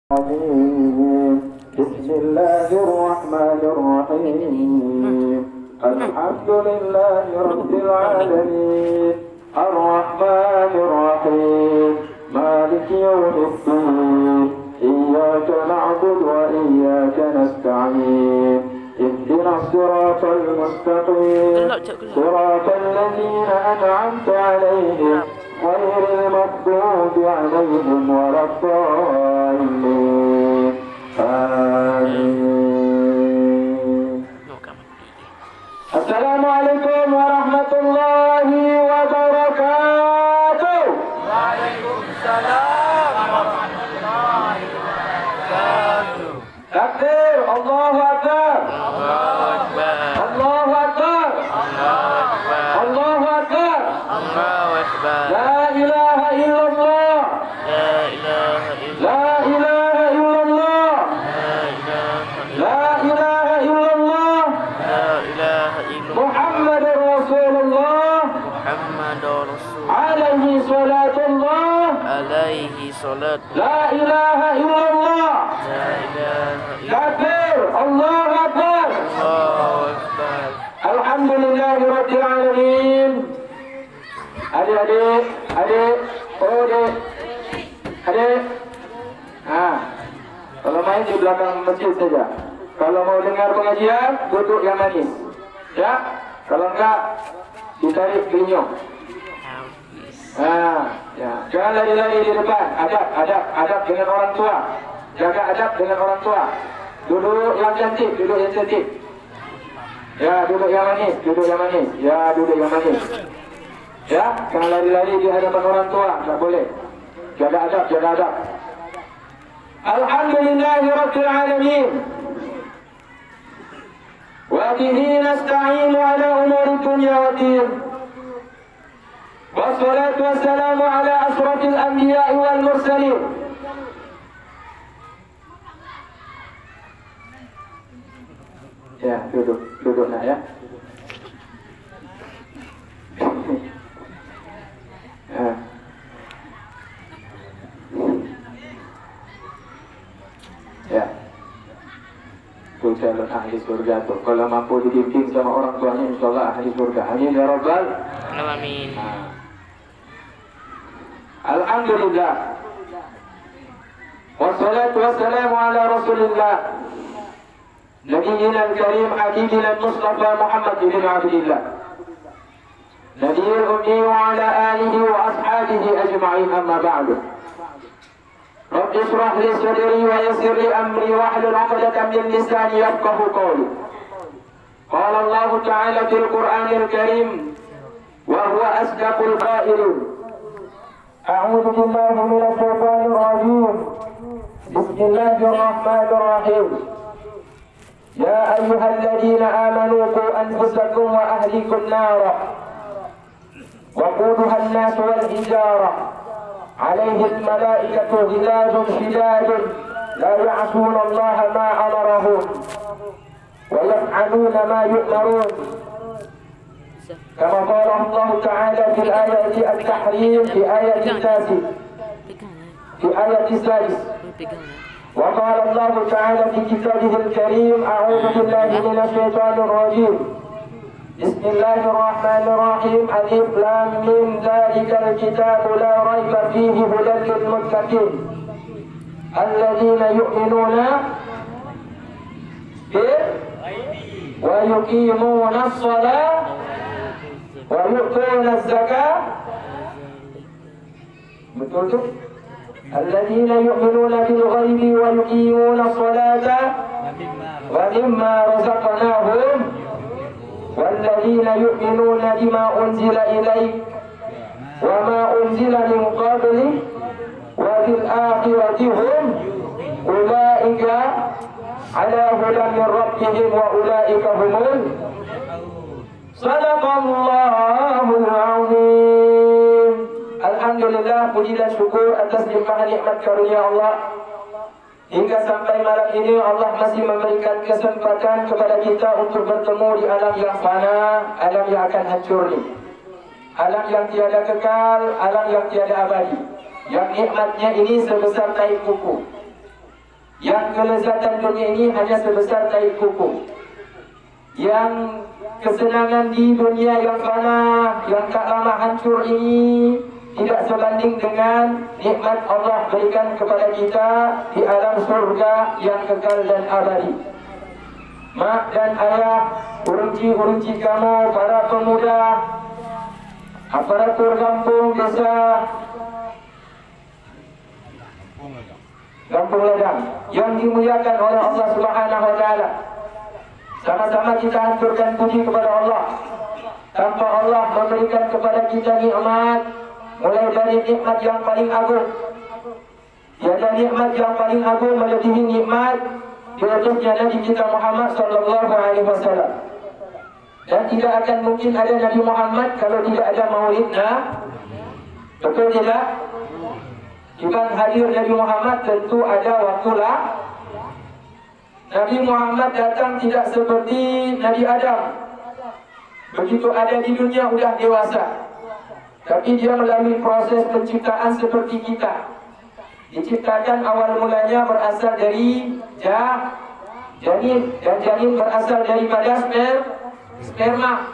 بسم الله الرحمن الرحيم الحمد لله رب العالمين الرحمن الرحيم مالك يوم الدين إياك نعبد وإياك نستعين اهدنا الصراط المستقيم صراط الذين أنعمت عليهم غير المغضوب عليهم ولا الضالين آمين. السلام عليكم ورحمة الله وبركاته. وعليكم السلام ورحمة الله وبركاته. تكبير الله أكبر الله أكبر الله أكبر الله أكبر الله أكبر. لا إله إلا الله لا إله إلا لا إله إلا الله لا إله إلا لا إله إلا الله لا إله إلا محمد رسول الله محمد رسول عليه صلاة الله عليه صلاة لا إله إلا الله لا إله إلا كبير الله أكبر الله أكبر. الحمد لله رب العالمين. Adik-adik, adik, oh adik. Kalau main di belakang masjid saja. Kalau mau dengar pengajian, duduk yang manis. Ya, kalau enggak ditarik belinyong. Ya, jangan lari-lari di depan. Adab dengan orang tua. Jaga adab dengan orang tua. Duduk yang cantik, duduk yang cantik. Ya, duduk yang manis, duduk yang manis. Ya, duduk yang manis. Ya, jangan lari-lari di hadapan orang tua, tak boleh. Jaga adab, jaga adab. Alhamdulillahi Rabbil Alamin. Wa bihi nasta'inu ala umuri dunya wa din. Wassalatu wassalamu ala asrafil anbiya'i wal mursalin. Ya, duduk nak ya. Ya, itu calon ahli surga tuh. Kalau mampu dibimbing sama orang tuanya, insyaallah ahli surga. Amin ya rabbal Alamin. Alhamdulillah. Wassalatu wassalamu ala Rasulillah. Nabiyyina al-karim habibina al-Mustafa Muhammad bin Abdillah. نبي الأمي وعلى آله وأصحابه أجمعين أما بعد رب اشرح لي صدري ويسر لي أمري واحلل عقدة من لساني يفقه قولي. قال الله تعالى في القرآن الكريم وهو أصدق القائلين أعوذ بالله من الشيطان الرجيم بسم الله الرحمن الرحيم يا أيها الذين آمنوا قوا أنفسكم وأهليكم نارا وقودها الناس والحجارة عليه الملائكة غلاظ شداد لا يعصون الله ما أمرهم ويفعلون ما يؤمرون كما قال الله تعالى في الآية التحريم في آية التاسع في آية السادس وقال الله تعالى في كتابه الكريم أعوذ بالله من الشيطان الرجيم بسم الله الرحمن الرحيم ألف لام ميم ذلك الكتاب لا ريب فيه هدى للمتقين الذين يؤمنون به ويقيمون الصلاة ويؤتون الزكاة betul. الذين يؤمنون بالغيب ويقيمون الصلاة ومما رزقناهم والذين يؤمنون بما أنزل إليك وما أنزل من قبلك وبالآخرة هم أولئك على هدى من ربهم وأولئك هم صدق الله العظيم. Alhamdulillah, puji dan syukur atas limpahan nikmat karunia Allah. Hingga sampai malam ini Allah masih memberikan kesempatan kepada kita untuk bertemu di alam yang fana, alam yang akan hancur ini. Alam yang tiada kekal, alam yang tiada abadi. Yang nikmatnya ini sebesar tai kuku. yang kelezatan dunia ini hanya sebesar tai kuku, yang kesenangan di dunia yang fana, yang tak lama hancur ini tidak sebanding dengan nikmat Allah berikan kepada kita di alam surga yang kekal dan abadi. Mak dan ayah, urunci-urunci kamu, para pemuda, aparatur kampung, desa, Kampung Ladang yang dimuliakan oleh Allah Subhanahu wa taala. Sama-sama kita hancurkan puji kepada Allah. Tanpa Allah memberikan kepada kita nikmat, mulai dari nikmat yang paling agung. Tiada nikmat yang paling agung melebihi nikmat diutusnya Nabi kita Muhammad sallallahu alaihi wasallam. Dan tidak akan mungkin ada Nabi Muhammad kalau tidak ada maulidnya. Betul tidak? Jika hadir Nabi Muhammad tentu ada waktulah. Nabi Muhammad datang tidak seperti Nabi Adam. Begitu ada di dunia sudah dewasa. Tapi dia melalui proses penciptaan seperti kita. Diciptakan awal mulanya berasal dari janin, dan janin berasal daripada sperma.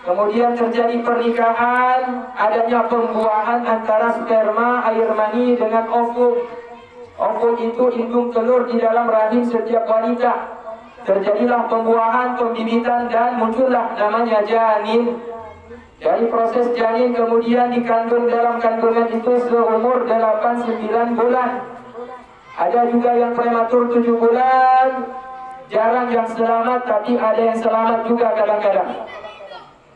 Kemudian terjadi pernikahan, adanya pembuahan antara sperma, air mani dengan ovum. Ovum itu indung telur di dalam rahim setiap wanita. Terjadilah pembuahan, pembibitan, dan muncullah namanya janin. Dari proses janin kemudian dikandung dalam kandungan itu seumur 8-9 bulan. Ada juga yang prematur 7 bulan. Jarang yang selamat, tapi ada yang selamat juga kadang-kadang.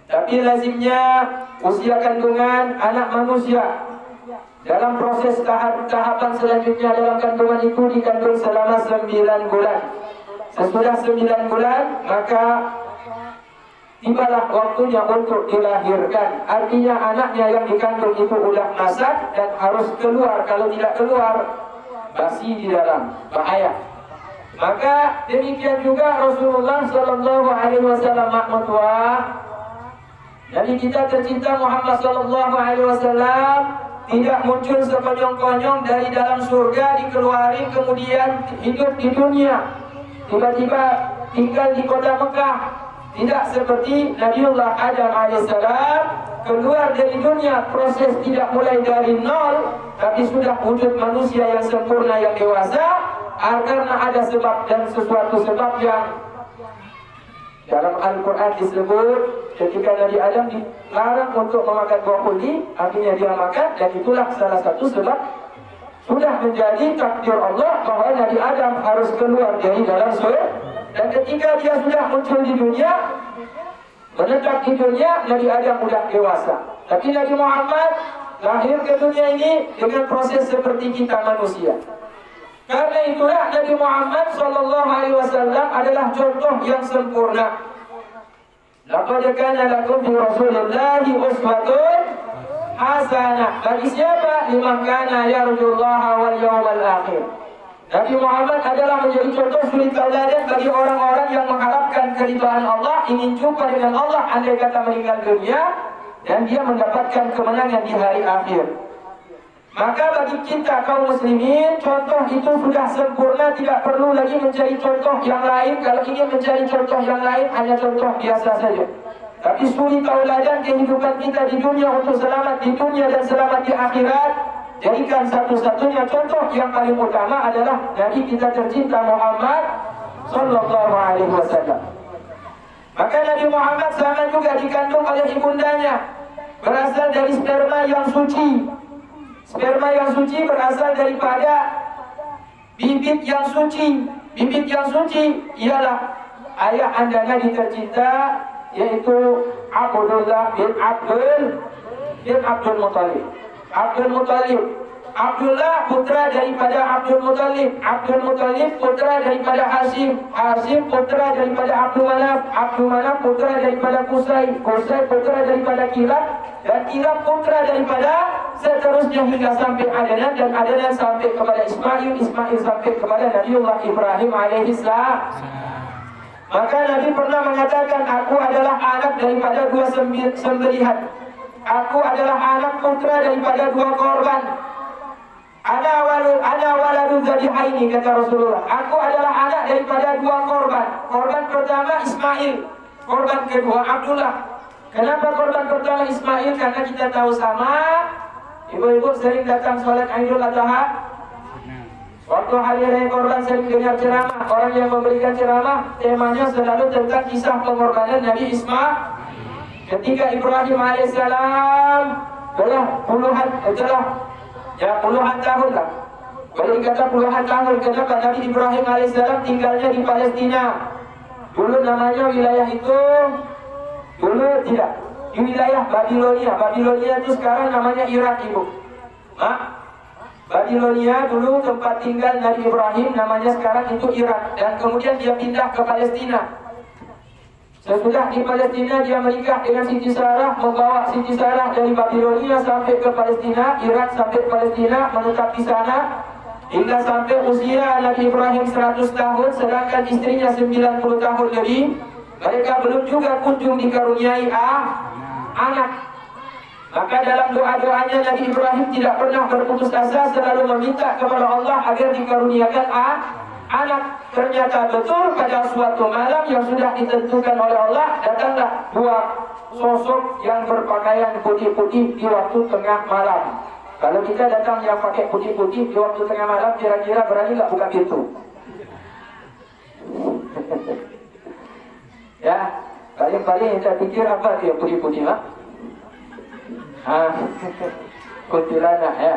Tapi lazimnya usia kandungan anak manusia dalam proses tahapan selanjutnya dalam kandungan itu dikandung selama 9 bulan. Sesudah 9 bulan maka tibalah waktunya untuk dilahirkan. Artinya anaknya yang dikandung itu sudah masak dan harus keluar. Kalau tidak keluar, basi di dalam, bahaya. Maka demikian juga Rasulullah sallallahu alaihi wasallam makmutwa. Nabi kita tercinta Muhammad sallallahu alaihi wasallam tidak muncul sekonyong-konyong dari dalam surga dikeluarin kemudian hidup di dunia. Tiba-tiba tinggal di kota Mekah. Tidak seperti Nabiullah Adam alaihissalam keluar dari dunia, proses tidak mulai dari nol, tapi sudah wujud manusia yang sempurna, yang dewasa, karena ada sebab dan sesuatu sebab yang dalam Al-Quran disebut ketika Nabi Adam dilarang untuk memakan buah kuldi, akhirnya dia makan, dan itulah salah satu sebab sudah menjadi takdir Allah bahwa Nabi Adam harus keluar dari dalam surga. Dan ketika dia sudah muncul di dunia, menetap di dunia, Nabi Adam sudah dewasa. Tapi Nabi Muhammad lahir ke dunia ini dengan proses seperti kita manusia. Karena itulah Nabi Muhammad sallallahu alaihi wasallam adalah contoh yang sempurna. Laqad kana lakum fi Rasulillahi uswatun hasanah. Bagi siapa? Liman kana yarjullaha wal yawmal akhir. Nabi Muhammad adalah menjadi contoh suri tauladan bagi orang-orang yang mengharapkan keridhaan Allah, ingin jumpa dengan Allah andai kata meninggal dunia, dan dia mendapatkan kemenangan di hari akhir. Maka bagi kita kaum muslimin, contoh itu sudah sempurna, tidak perlu lagi mencari contoh yang lain. Kalau ingin mencari contoh yang lain, hanya contoh biasa saja. Tapi suri tauladan kehidupan kita di dunia untuk selamat di dunia dan selamat di akhirat, jadikan satu-satunya contoh yang paling utama adalah Nabi kita tercinta Muhammad sallallahu alaihi wasallam. Maka Nabi Muhammad sama juga dikandung oleh ibundanya, berasal dari sperma yang suci. Sperma yang suci berasal daripada bibit yang suci. Bibit yang suci ialah ayah anda Nabi tercinta, yaitu Abdullah bin Abdul Muttalib. Abdullah putra daripada Abdul Muttalib. Abdul Muttalib putra daripada Hashim. Hashim putra daripada Abdul Manaf. Abdul Manaf putra daripada Qusay. Qusay putra daripada Kilab. Dan Kilab putra daripada seterusnya hingga sampai Adnan, dan Adnan sampai kepada Ismail. Ismail sampai kepada Nabiullah Ibrahim alaihissalam. Maka Nabi pernah mengatakan, aku adalah anak daripada dua sembelihan. Aku adalah anak putra daripada dua korban. Ana waladu zabihaini, kata Rasulullah. Aku adalah anak daripada dua korban. Korban pertama Ismail, korban kedua Abdullah. Kenapa korban pertama Ismail? Karena kita tahu sama, ibu-ibu sering datang sholat Idul Adha. Waktu hari raya korban sering dengar ceramah. Orang yang memberikan ceramah temanya selalu tentang kisah pengorbanan Nabi Ismail. Ketika Ibrahim alaihissalam puluhan tahun lah. Boleh kata puluhan tahun. Kenapa? Nabi Ibrahim alaihissalam tinggalnya di Palestina. Dulu namanya wilayah itu, dulu tidak, di wilayah Babilonia. Babilonia itu sekarang namanya Irak, ibu. Babilonia dulu tempat tinggal Nabi Ibrahim, namanya sekarang itu Irak. Dan kemudian dia pindah ke Palestina. Sesudah di Palestina dia menikah dengan Siti Sarah, membawa Siti Sarah dari Babilonia sampai ke Palestina, Irak sampai Palestina, menetap di sana hingga sampai usia Nabi Ibrahim 100 tahun, sedangkan istrinya 90 tahun lebih. Mereka belum juga kunjung dikaruniai anak. Maka dalam doa-doanya Nabi Ibrahim tidak pernah berputus asa, selalu meminta kepada Allah agar dikaruniakan anak. Ternyata betul pada suatu malam yang sudah ditentukan oleh Allah, datanglah dua sosok yang berpakaian putih-putih di waktu tengah malam. Kalau kita datang yang pakai putih-putih di waktu tengah malam, kira-kira berani nggak buka pintu? Ya, paling-paling kita pikir apa dia putih-putih, kuntilanak ya.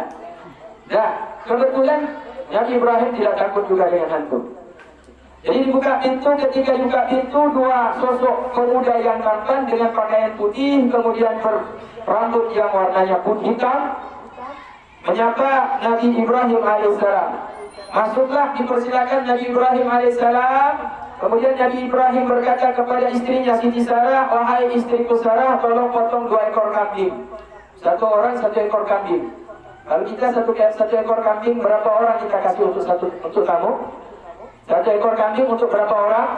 Nah, kebetulan Nabi Ibrahim tidak takut juga dengan hantu. Jadi dibuka pintu, ketika dibuka pintu, dua sosok pemuda yang tampan dengan pakaian putih, kemudian berambut yang warnanya putih hitam, menyapa Nabi Ibrahim alaihissalam. Masuklah, dipersilakan Nabi Ibrahim alaihissalam. Kemudian Nabi Ibrahim berkata kepada istrinya Siti Sarah, wahai istriku Sarah, tolong potong 2 ekor kambing. Satu orang 1 ekor kambing. Kalau kita satu ekor kambing, berapa orang kita kasih untuk kamu? 1 ekor kambing untuk berapa orang?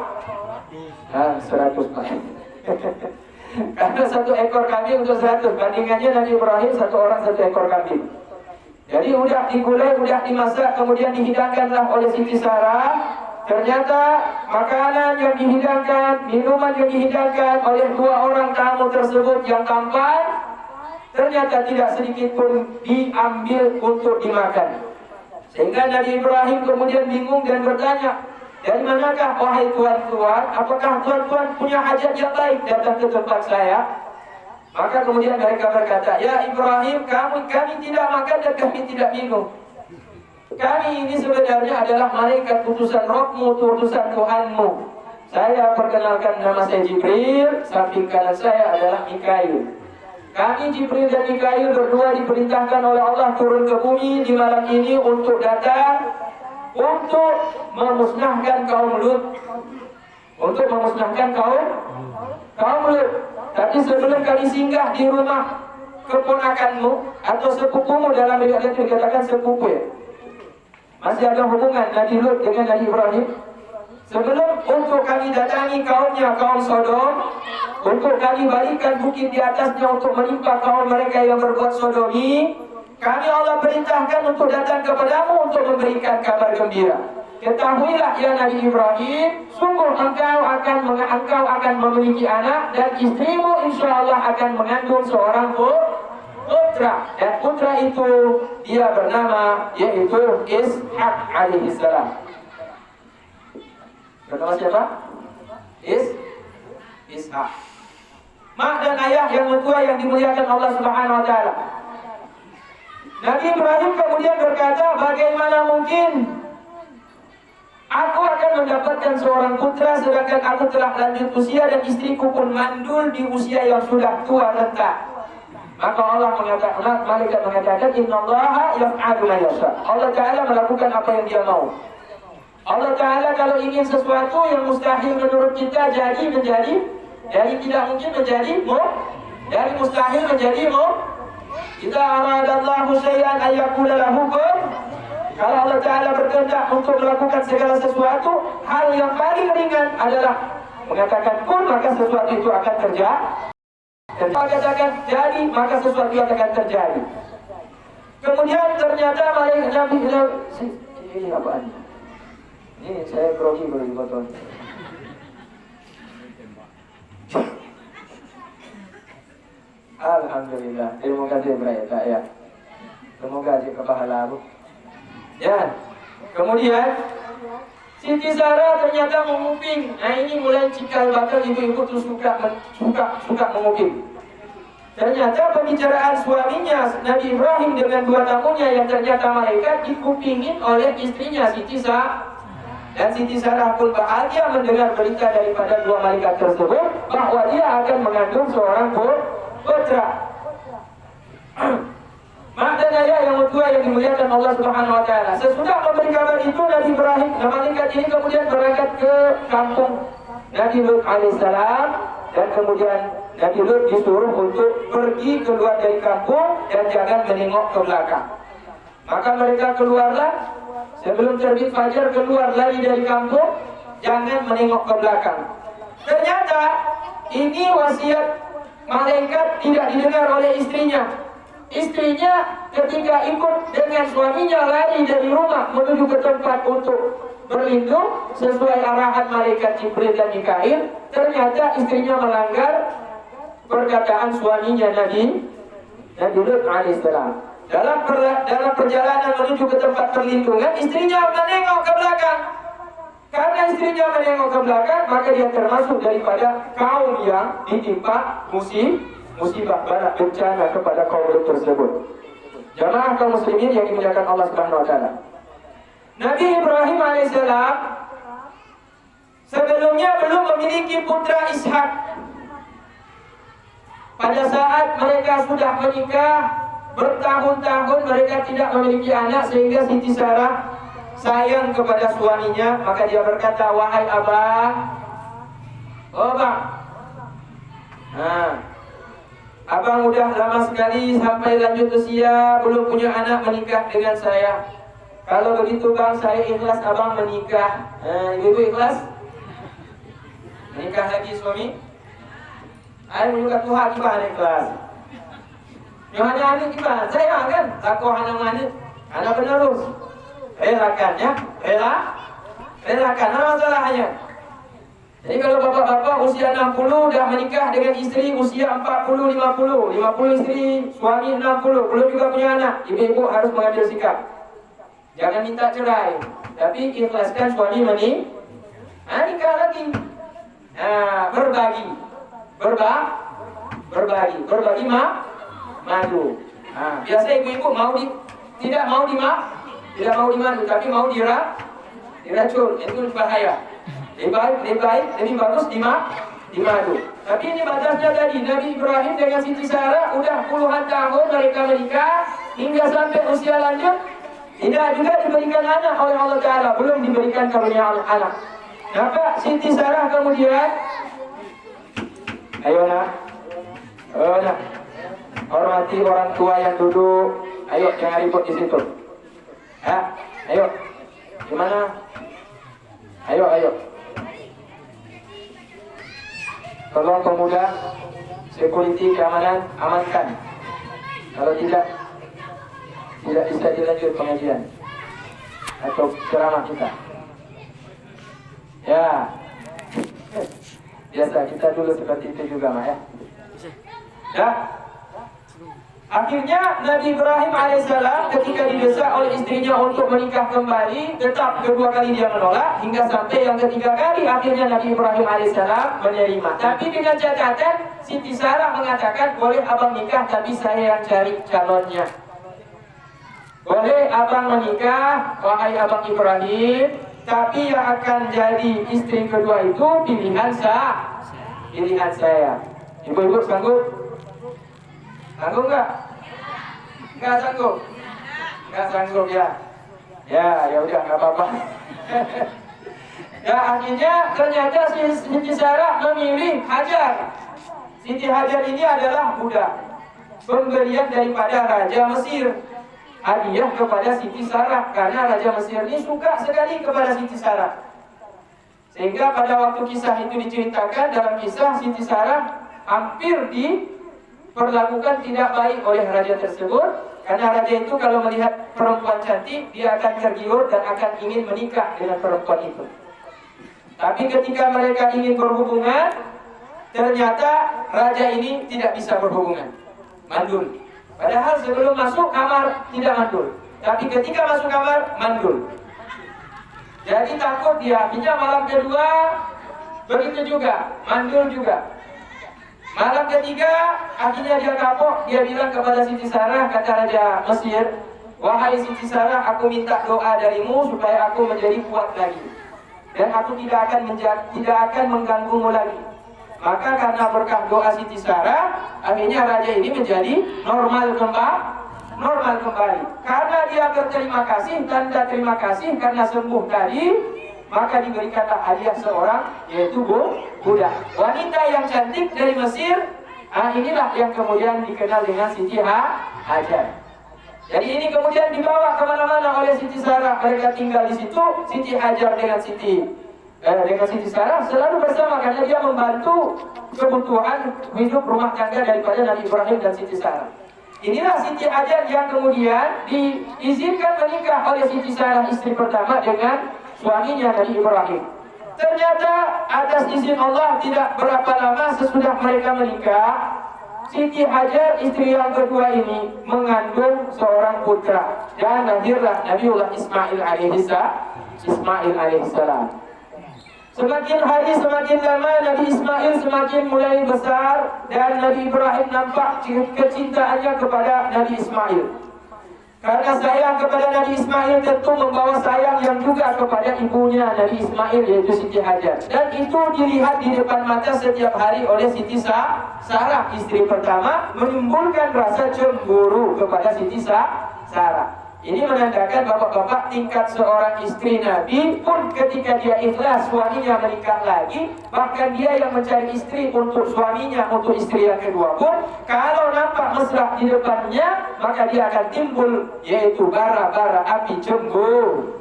100 Pak. Karena 1 ekor kambing untuk 100, bandingannya Nabi Ibrahim 1 orang 1 ekor kambing. Jadi udah digulai, udah dimasak, kemudian dihidangkanlah oleh Siti Sarah. Ternyata makanan yang dihidangkan, minuman yang dihidangkan oleh 2 orang tamu tersebut yang tampan, ternyata tidak sedikit pun diambil untuk dimakan. Sehingga Nabi Ibrahim kemudian bingung dan bertanya, dari manakah wahai tuan-tuan? Apakah tuan-tuan punya hajat yang baik datang ke tempat saya? Maka kemudian mereka berkata, ya Ibrahim, kami tidak makan dan kami tidak minum. Kami ini sebenarnya adalah malaikat utusan Rabbmu, utusan Tuhanmu. Saya perkenalkan, nama saya Jibril, samping kanan saya adalah Mikail. Kami Jibril dan Mikail berdua diperintahkan oleh Allah turun ke bumi di malam ini untuk datang untuk memusnahkan kaum Lut. Untuk memusnahkan kaum Lut. Tapi sebelum kami singgah di rumah keponakanmu atau sepupumu, dalam riwayat dikatakan sepupu ya. Masih ada hubungan Nabi Lut dengan Nabi Ibrahim. Sebelum untuk kami datangi kaumnya, kaum Sodom, untuk kami balikan bukit di atasnya untuk menimpa kaum mereka yang berbuat sodomi, kami Allah perintahkan untuk datang kepadamu untuk memberikan kabar gembira. Ketahuilah ya Nabi Ibrahim, sungguh engkau akan memiliki anak, dan istrimu insya Allah akan mengandung seorang putra, dan putra itu dia bernama yaitu Ishak alaihissalam. Bernama siapa? Ishak. Mak dan ayah yang mentua yang dimuliakan Allah Subhanahu wa taala. Nabi Ibrahim kemudian berkata, bagaimana mungkin aku akan mendapatkan seorang putra sedangkan aku telah lanjut usia dan istriku pun mandul di usia yang sudah tua renta. Maka Allah mengatakan, malaikat mengatakan, innallaha yaf'alu ma yasha. Allah Ta'ala melakukan apa yang dia mau. Allah Ta'ala kalau ingin sesuatu yang mustahil menurut kita jadi tidak mungkin menjadi dari mustahil menjadi Idza aradallahu syai'an ayyakula lahu kun. Kalau Allah Ta'ala berkehendak untuk melakukan segala sesuatu, hal yang paling ringan adalah mengatakan kun, maka sesuatu itu akan terjadi. Dan kalau katakan jadi, maka sesuatu yang akan terjadi. Kemudian ternyata malaikat Nabi ini apaan? Ini saya grogi kalau dipotong. Alhamdulillah. Terima kasih Pak ya. Semoga aja kepahala aku. Ya. Kemudian Siti Sarah ternyata menguping. Nah ini mulai cikal bakal ibu-ibu tuh suka menguping. Ternyata pembicaraan suaminya Nabi Ibrahim dengan dua tamunya yang ternyata malaikat dikupingin oleh istrinya Siti Sarah. Dan Siti Sarah pun bahagia mendengar berita daripada dua malaikat tersebut bahwa dia akan mengandung seorang putra. Mak dan ayah yang kedua yang dimuliakan Allah Subhanahu wa taala. Sesudah memberi kabar itu Nabi Ibrahim, malaikat ini kemudian berangkat ke kampung Nabi Lut alaihissalam dan kemudian Nabi Lut disuruh untuk pergi keluar dari kampung dan jangan menengok ke belakang. Maka mereka keluarlah sebelum terbit fajar, keluar lari dari kampung, jangan menengok ke belakang. Ternyata ini wasiat malaikat tidak didengar oleh istrinya. Istrinya ketika ikut dengan suaminya lari dari rumah menuju ke tempat untuk berlindung sesuai arahan malaikat Jibril dan Mikail, ternyata istrinya melanggar perkataan suaminya Nabi Lut alaihissalam. Dalam perjalanan menuju ke tempat perlindungan, istrinya menengok ke belakang. Karena istrinya menengok ke belakang, maka dia termasuk daripada kaum yang ditimpa musibah bala bencana kepada kaum Lut tersebut. Jamaah kaum muslimin yang dimuliakan Allah Subhanahu wa taala. Nabi Ibrahim alaihissalam sebelumnya belum memiliki putra Ishak. Pada saat mereka sudah menikah bertahun-tahun mereka tidak memiliki anak sehingga Siti Sarah sayang kepada suaminya, maka dia berkata, "Wahai abang, oh bang, abang udah lama sekali sampai lanjut usia belum punya anak menikah dengan saya. Kalau begitu bang, saya ikhlas abang menikah." Ibu ikhlas menikah lagi suami? Ayo juga Tuhan gimana ikhlas? Yohana anak gimana? Saya kan takwa anak penerus. Relakan ya, relakan. Apa masalahnya? Jadi kalau bapak-bapak usia 60 dah menikah dengan istri usia 40, 50 istri, suami 60, belum juga punya anak, ibu-ibu harus mengambil sikap. Jangan minta cerai, tapi ikhlaskan suami nikah lagi. Berbagi madu. Biasa ibu-ibu tidak mau dimadu, tapi mau diracun. Itu bahaya. Lebih baik, lebih bagus dimadu. Tapi ini batasnya tadi. Nabi Ibrahim dengan Siti Sarah udah puluhan tahun mereka menikah hingga sampai usia lanjut tidak juga diberikan anak oleh Allah Taala, belum diberikan karunia anak. Maka Siti Sarah kemudian, ayo nak, hormati orang tua yang duduk. Ayo jangan ribut di situ. Ayo, gimana? Ayo. Tolong pemuda, security keamanan amankan. Kalau tidak bisa dilanjut pengajian atau ceramah kita. Ya, biasa kita dulu seperti itu juga, Mak ya. Ya. Akhirnya Nabi Ibrahim alaihissalam ketika didesak oleh istrinya untuk menikah kembali, tetap kedua kali dia menolak hingga sampai yang ketiga kali akhirnya Nabi Ibrahim alaihissalam menerima. Tapi dengan catatan Siti Sarah mengatakan, boleh abang nikah tapi saya yang cari calonnya. Boleh abang menikah, wahai abang Ibrahim, tapi yang akan jadi istri kedua itu pilihan saya. Ibu-ibu sanggup? Sanggup nggak? Nggak sanggup? Nggak sanggup ya? Ya udah nggak apa-apa. Ya akhirnya ternyata Siti Sarah memilih Hajar. Siti Hajar ini adalah budak pemberian daripada Raja Mesir, hadiah kepada Siti Sarah karena Raja Mesir ini suka sekali kepada Siti Sarah. Sehingga pada waktu kisah itu diceritakan dalam kisah Siti Sarah hampir diperlakukan tidak baik oleh raja tersebut Karena raja itu kalau melihat perempuan cantik, dia akan tergiur dan akan ingin menikah dengan perempuan itu. Tapi ketika mereka ingin berhubungan, ternyata raja ini tidak bisa berhubungan, mandul. Padahal sebelum masuk kamar tidak mandul, tapi ketika masuk kamar mandul. Jadi takut dia. Akhirnya malam kedua begitu juga, mandul juga. Malam ketiga akhirnya dia kapok. Dia bilang kepada Siti Sarah, kata Raja Mesir, wahai Siti Sarah, aku minta doa darimu supaya aku menjadi kuat lagi, dan aku tidak akan mengganggumu lagi. Maka karena berkah doa Siti Sarah, akhirnya raja ini menjadi normal kembali. Karena dia berterima kasih, tanda terima kasih karena sembuh tadi, maka diberikanlah hadiah seorang, yaitu budak wanita yang cantik dari Mesir. Inilah yang kemudian dikenal dengan Siti Hajar. Jadi ini kemudian dibawa kemana-mana oleh Siti Sarah. Mereka tinggal di situ. Siti Hajar dengan Siti Sarah selalu bersama, karena dia membantu kebutuhan hidup rumah tangga daripada Nabi Ibrahim dan Siti Sarah. Inilah Siti Hajar yang kemudian diizinkan menikah oleh Siti Sarah, istri pertama, dengan suaminya Nabi Ibrahim. Ternyata atas izin Allah tidak berapa lama sesudah mereka menikah, Siti Hajar, istri yang kedua ini, mengandung seorang putra, dan lahirlah Nabiullah Ismail alaihissalam. Semakin hari semakin lama Nabi Ismail semakin mulai besar, dan Nabi Ibrahim nampak kecintaannya kepada Nabi Ismail. Karena sayang kepada Nabi Ismail tentu membawa sayang yang juga kepada ibunya Nabi Ismail, yaitu Siti Hajar. Dan itu dilihat di depan mata setiap hari oleh Siti Sarah, istri pertama, menimbulkan rasa cemburu kepada Siti Sarah. Ini menandakan bapak-bapak, tingkat seorang istri Nabi pun ketika dia ikhlas suaminya menikah lagi, bahkan dia yang mencari istri untuk suaminya, untuk istri yang kedua pun, kalau nampak mesra di depannya, maka dia akan timbul, yaitu bara-bara api cemburu.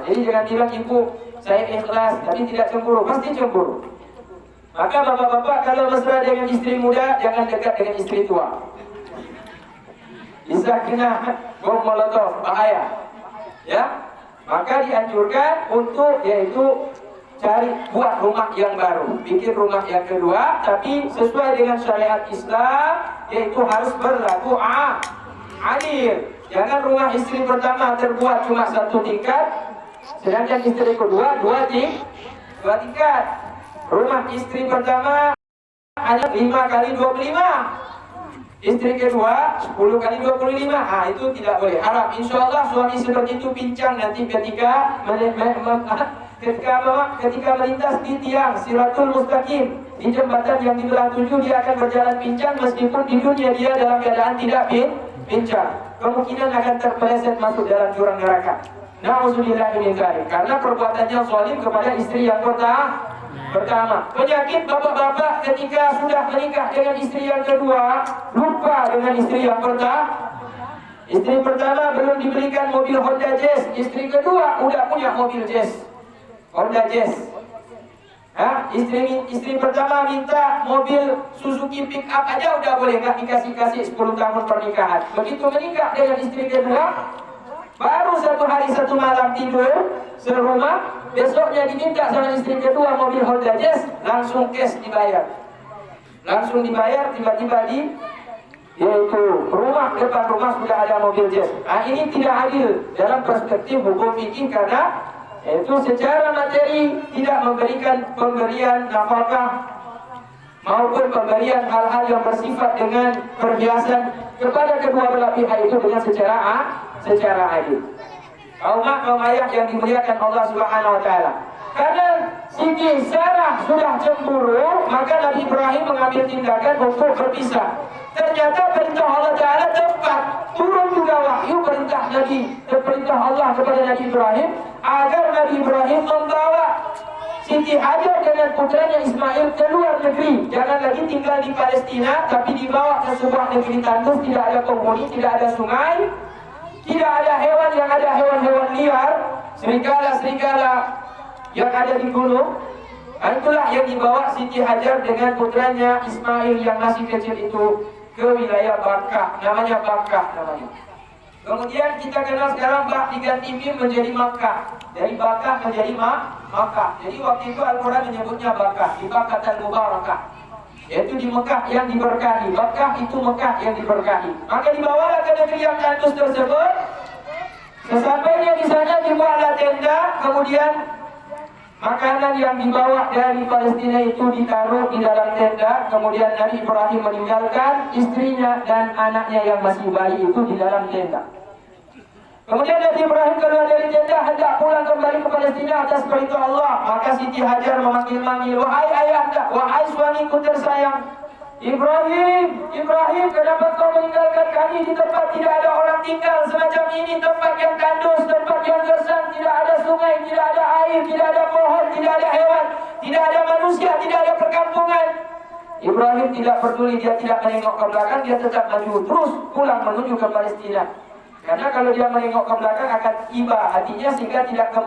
Jadi jangan bilang ibu saya ikhlas tapi tidak cemburu, pasti cemburu. Maka bapak-bapak kalau mesra dengan istri muda, jangan dekat dengan istri tua. Bisa kena bom molotov, bahaya. Ya, maka dianjurkan untuk yaitu buat rumah yang baru, bikin rumah yang kedua, tapi sesuai dengan syariat Islam, yaitu harus berlaku adil. Jangan rumah istri pertama terbuat cuma satu tingkat, sedangkan istri kedua dua tingkat. Rumah istri pertama hanya 5 kali 25. Istri kedua 10 kali 25. Itu tidak boleh, haram. Insya Allah suami seperti itu pincang nanti ketika melintas di tiang Siratul Mustaqim, di jembatan yang dibelah 7, dia akan berjalan pincang meskipun di dunia dia dalam keadaan tidak pincang. Kemungkinan akan terpeleset masuk dalam jurang neraka. Na'udzubillah min dzalik, karena perbuatannya zalim kepada istri yang pertama. Penyakit bapak-bapak ketika sudah menikah dengan istri yang kedua, lupa dengan istri yang pertama. Istri pertama belum dibelikan mobil Honda Jazz, istri kedua udah punya mobil Jazz, Honda Jazz. Istri pertama minta mobil Suzuki pick up aja udah boleh, nggak dikasih 10 tahun pernikahan. Begitu menikah dengan istri kedua, baru 1 hari 1 malam tidur serumah, besoknya diminta sama istri kedua mobil Honda Jazz, langsung cash dibayar. Tiba-tiba yaitu depan rumah sudah ada mobil Jazz. Ini tidak adil dalam perspektif hukum fikih, karena itu secara materi tidak memberikan pemberian nafkah maupun pemberian hal-hal yang bersifat dengan perhiasan kepada kedua belah pihak itu dengan secara adil. Kaum ayah yang dimuliakan Allah Subhanahu wa taala. Karena Siti Sarah sudah cemburu, maka Nabi Ibrahim mengambil tindakan untuk berpisah. Ternyata perintah Allah Taala tepat, turun juga wahyu perintah Allah kepada Nabi Ibrahim agar Nabi Ibrahim membawa Siti Hajar dengan putranya Ismail ke luar negeri. Jangan lagi tinggal di Palestina, tapi dibawa ke sebuah negeri tandus, tidak ada penghuni, tidak ada sungai, tidak ada hewan, yang ada hewan-hewan liar, serigala-serigala yang ada di gunung. Itulah yang dibawa Siti Hajar dengan putranya Ismail yang masih kecil itu ke wilayah Bakkah, namanya Bakkah namanya. Kemudian kita kenal sekarang Bak diganti Mim menjadi Makkah. Dari Bakkah menjadi Makkah. Jadi waktu itu Al-Quran menyebutnya Bakkah, di Bakkah Mubarakah, yaitu di Mekah yang diberkahi. Bakkah itu Mekah yang diberkahi. Maka dibawalah ke negeri yang tandus tersebut. Sesampainya di sana dibuatlah tenda, kemudian makanan yang dibawa dari Palestina itu ditaruh di dalam tenda. Kemudian Nabi Ibrahim meninggalkan istrinya dan anaknya yang masih bayi itu di dalam tenda. Kemudian Nabi Ibrahim keluar dari tenda, hendak pulang kembali ke Palestina atas perintah Allah. Maka Siti Hajar memanggil-manggil, "Wahai ayahanda, wahai suamiku tersayang, Ibrahim, Ibrahim, kenapa kau meninggalkan kami di tempat tidak ada orang tinggal semacam ini, tempat yang tandus, tempat yang gersang, tidak ada sungai, tidak ada air, tidak ada pohon, tidak ada hewan, tidak ada manusia, tidak ada perkampungan." Ibrahim tidak peduli, dia tidak menengok ke belakang, dia tetap maju terus pulang menuju ke Palestina. Karena kalau dia menengok ke belakang akan iba hatinya sehingga tidak akan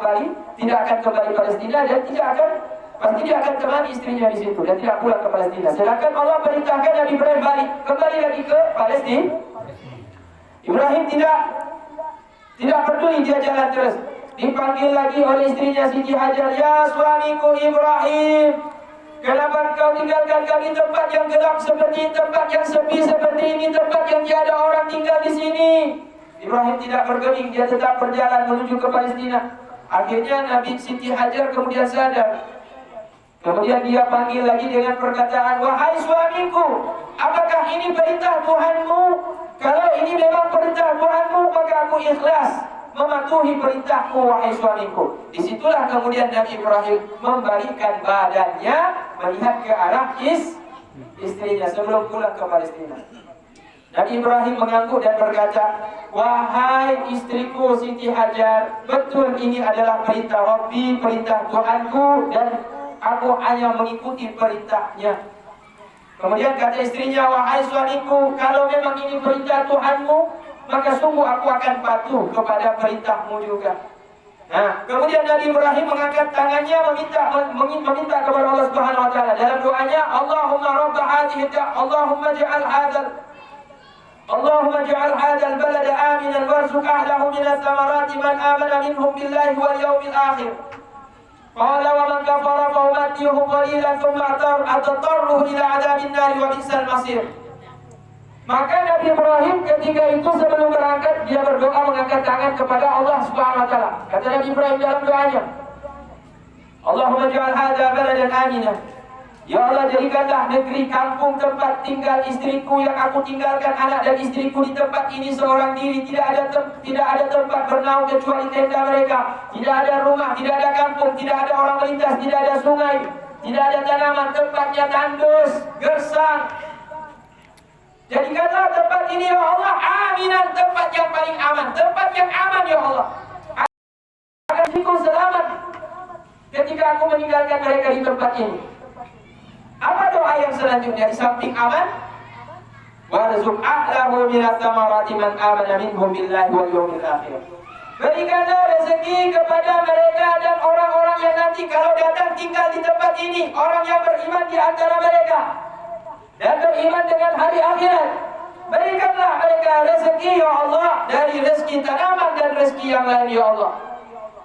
kembali Palestina dan pasti dia akan temani istrinya di situ dan tidak pulang ke Palestina. Sedangkan Allah perintahkan Nabi Ibrahim kembali lagi ke Palestina. Ibrahim tidak peduli, dia jalan terus. Dipanggil lagi oleh istrinya Siti Hajar, "Ya suamiku Ibrahim, kenapa kau tinggalkan kami tempat yang gelap seperti ini, tempat yang sepi seperti ini, tempat yang tiada orang tinggal di sini?" Ibrahim tidak bergeming, dia tetap berjalan menuju ke Palestina. Akhirnya Nabi Siti Hajar kemudian sadar. Kemudian dia panggil lagi dengan perkataan, "Wahai suamiku, apakah ini perintah Tuhanmu? Kalau ini memang perintah Tuhanmu, maka aku ikhlas mematuhi perintahmu, wahai suamiku." Disitulah kemudian Nabi Ibrahim membalikkan badannya melihat ke arah istrinya sebelum pulang ke Palestina. Nabi Ibrahim mengangguk dan berkata, "Wahai istriku Siti Hajar, betul ini adalah perintah Rabbi, perintah Tuhanku, dan aku hanya mengikuti perintahnya." Kemudian kata istrinya, "Wahai suamiku, kalau memang ini perintah Tuhanmu, maka sungguh aku akan patuh kepada perintahmu juga." Nah, kemudian Nabi Ibrahim mengangkat tangannya meminta kepada Allah Subhanahu wa taala. Dalam doanya, "Allahumma rabb hadhihi Allahumma ja'al hadzal balada aminan warzuq ahlahu minats thamarati man amana minhum billahi wal yawmil akhir. Qala wa man kafara fa umattihu qalilan thumma atarruhu ila adzabin nar wa bi'sal masir." Maka Nabi Ibrahim ketika itu sebelum berangkat dia berdoa mengangkat tangan kepada Allah Subhanahu wa taala. Kata Nabi Ibrahim dalam doanya, "Allahumma ja'al hadzal baladan aminan." Ya Allah, jadikanlah negeri kampung tempat tinggal istriku yang aku tinggalkan anak dan istriku di tempat ini seorang diri. Tidak ada tempat bernaung kecuali tenda mereka. Tidak ada rumah, tidak ada kampung, tidak ada orang melintas, tidak ada sungai, tidak ada tanaman. Tempatnya tandus, gersang. Jadikanlah tempat ini ya Allah aminan, tempat yang paling aman, tempat yang aman ya Allah, agar istriku selamat ketika aku meninggalkan mereka di tempat ini. Apa doa yang selanjutnya di samping aman? Warzuq ahlahu minats thamarati man amana minhum billahi wal yawmil akhir. Berikanlah rezeki kepada mereka dan orang-orang yang nanti kalau datang tinggal di tempat ini, orang yang beriman di antara mereka dan beriman dengan hari akhirat. Berikanlah mereka rezeki ya Allah, dari rezeki tanaman dan rezeki yang lain ya Allah.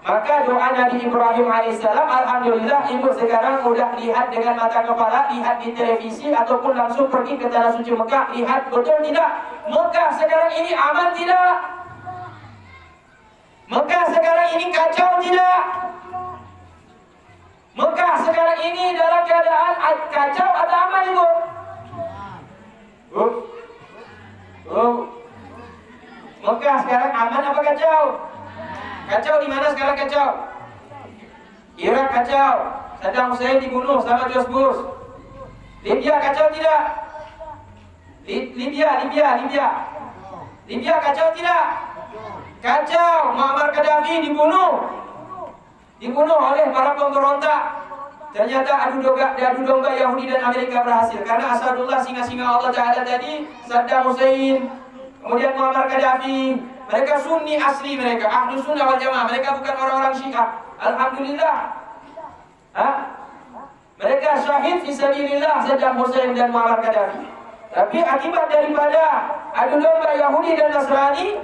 Maka doa Nabi Ibrahim alaihissalam, alhamdulillah ibu sekarang mudah lihat dengan mata kepala, lihat di televisi ataupun langsung pergi ke tanah suci Mekah, lihat betul tidak Mekah sekarang ini aman tidak? Mekah sekarang ini kacau tidak? Mekah sekarang ini dalam keadaan kacau atau aman ibu? Mekah sekarang aman apa kacau? Kacau di mana sekarang kacau? Irak kacau, Saddam Hussein dibunuh sama George Bush. Libya kacau tidak? Libya kacau tidak? Kacau, Muammar Gaddafi dibunuh oleh para pemberontak. Ternyata adu domba Yahudi dan Amerika berhasil karena Asadullah singa-singa Allah Ta'ala tadi, Saddam Hussein, kemudian Muammar Gaddafi, mereka Sunni asli, mereka Ahlu Sunnah wal Jamaah, mereka bukan orang-orang Syiah. Alhamdulillah, mereka syahid fisabilillah, Saddam Hussein dan Muammar Gaddafi. Tapi akibat daripada adu domba Yahudi dan Nasrani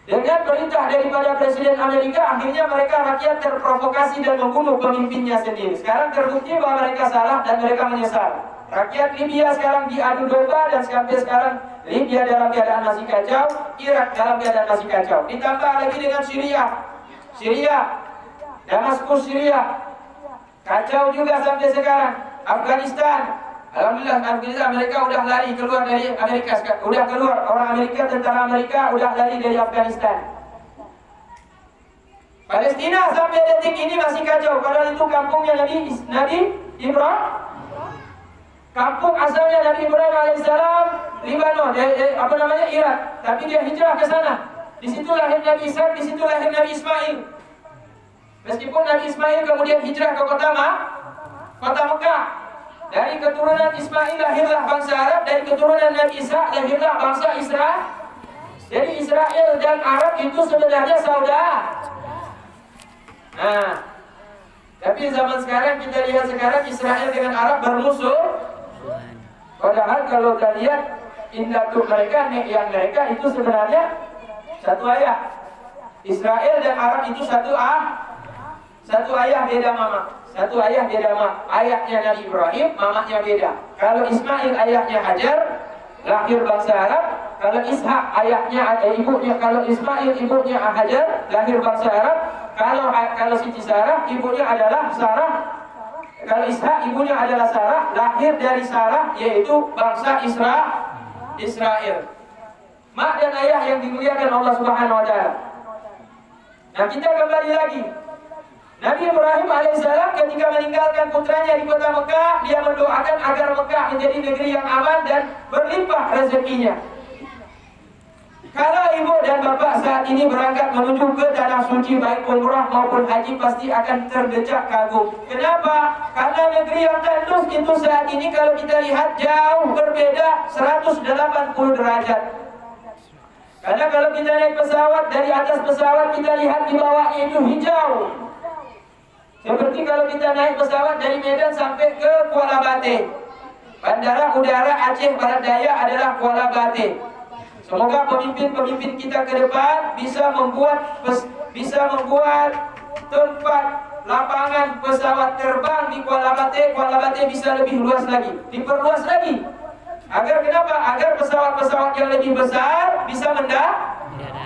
dengan perintah daripada Presiden Amerika, akhirnya mereka rakyat terprovokasi dan membunuh pemimpinnya sendiri. Sekarang terbukti bahwa mereka salah dan mereka menyesal. Rakyat Libya sekarang diadu domba dan sampai sekarang Libya dalam keadaan masih kacau, Irak dalam keadaan masih kacau. Ditambah lagi dengan Syria, Damaskus Syria, kacau juga sampai sekarang. Afghanistan, alhamdulillah Afghanistan mereka udah lari keluar dari Amerika, udah keluar orang Amerika, tentara Amerika udah lari dari Afghanistan. Palestina sampai detik ini masih kacau, padahal itu kampungnya Nabi Ibrahim. Kampung asalnya Nabi Ibrahim alaihissalam Libanon, Irak. Tapi dia hijrah ke sana. Di situ lahir Nabi Isa, di situ lahir Nabi Ismail. Meskipun Nabi Ismail kemudian hijrah ke kota Mekah. Dari keturunan Ismail lahirlah bangsa Arab, dari keturunan Nabi Isa lahirlah bangsa Israel. Jadi Israel dan Arab itu sebenarnya saudara. Nah, tapi zaman sekarang kita lihat sekarang Israel dengan Arab bermusuh. Padahal kalau kita lihat induk mereka itu sebenarnya satu ayah. Israel dan Arab itu satu ayah beda mama. Satu ayah beda mama. Ayahnya Nabi Ibrahim, mamanya beda. Kalau Ismail ayahnya Hajar, lahir bangsa Arab. Kalau Ishak kalau Ismail ibunya Hajar, lahir bangsa Arab. Kalau Siti Sarah ibunya adalah Sarah. Kalau Ishak ibunya adalah Sarah, lahir dari Sarah yaitu bangsa Israel. Mak dan ayah yang dimuliakan Allah Subhanahu wa taala. Nah, kita kembali lagi. Nabi Ibrahim alaihissalam ketika meninggalkan putranya di kota Mekah, dia mendoakan agar Mekah menjadi negeri yang aman dan berlimpah rezekinya. Kalau ibu dan bapak saat ini berangkat menuju ke tanah suci baik umrah maupun haji pasti akan terdecak kagum. Kenapa? Karena negeri yang tandus itu saat ini kalau kita lihat jauh berbeda 180 derajat. Karena kalau kita naik pesawat, dari atas pesawat kita lihat di bawahnya itu hijau. Seperti kalau kita naik pesawat dari Medan sampai ke Kuala Bate. Bandara udara Aceh Barat Daya adalah Kuala Bate. Semoga pemimpin-pemimpin kita ke depan bisa membuat tempat lapangan pesawat terbang di Kuala Bate. Kuala Bate bisa lebih luas lagi, diperluas lagi. Agar kenapa? Agar pesawat-pesawat yang lebih besar bisa mendarat.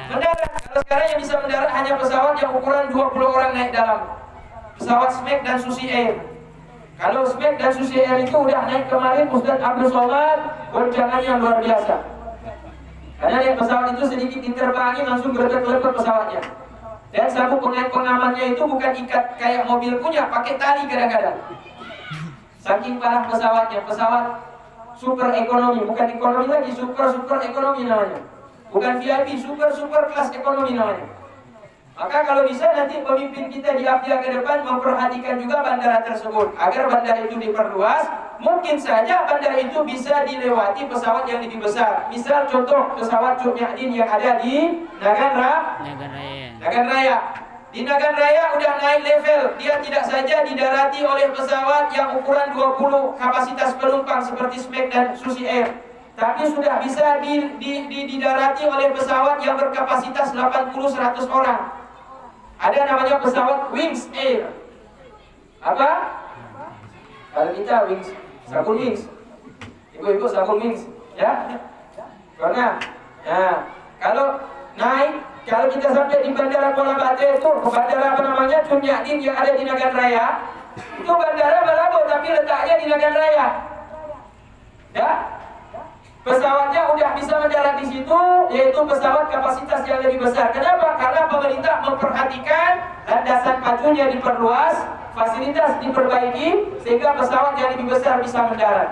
Kalau sekarang yang bisa mendarat hanya pesawat yang ukuran 20 orang naik dalam. Pesawat Smack dan Susi Air. Kalau Smack dan Susi Air itu udah naik kemarin Ustaz Abdul Somad, goncangan yang luar biasa. Karena yang pesawat itu sedikit diterbangi langsung geletak-geletak pesawatnya. Dan sabuk pengamannya itu bukan ikat kayak mobil punya, pakai tali kadang-kadang. Saking parah pesawatnya, pesawat super ekonomi, bukan ekonomi lagi, super ekonomi namanya. Bukan VIP, super kelas ekonomi namanya. Maka kalau bisa nanti pemimpin kita di Abdia ke depan memperhatikan juga bandara tersebut agar bandara itu diperluas. Mungkin saja bandara itu bisa dilewati pesawat yang lebih besar. Misal contoh pesawat Cuk Mi'adin yang ada di Nagan Raya. Di Nagan Raya udah naik level. Dia tidak saja didarati oleh pesawat yang ukuran 20 kapasitas penumpang seperti Smack dan Susi Air, tapi sudah bisa didarati oleh pesawat yang berkapasitas 80-100 orang. Ada namanya pesawat Wings Air. Apa? Kalau kita Wings, sabun Wings. Ibu-ibu sabun Wings, ya? Karena, kalau kita sampai di bandara Kuala Bate itu, bandara Cuk Mi'adin yang ada di Nagan Raya, itu bandara Malabo tapi letaknya di Nagan Raya. Ya? Pesawatnya udah bisa mendarat di situ, yaitu pesawat kapasitas yang lebih besar. Kenapa? Karena pemerintah memperhatikan landasan pacunya diperluas, fasilitas diperbaiki, sehingga pesawat yang lebih besar bisa mendarat.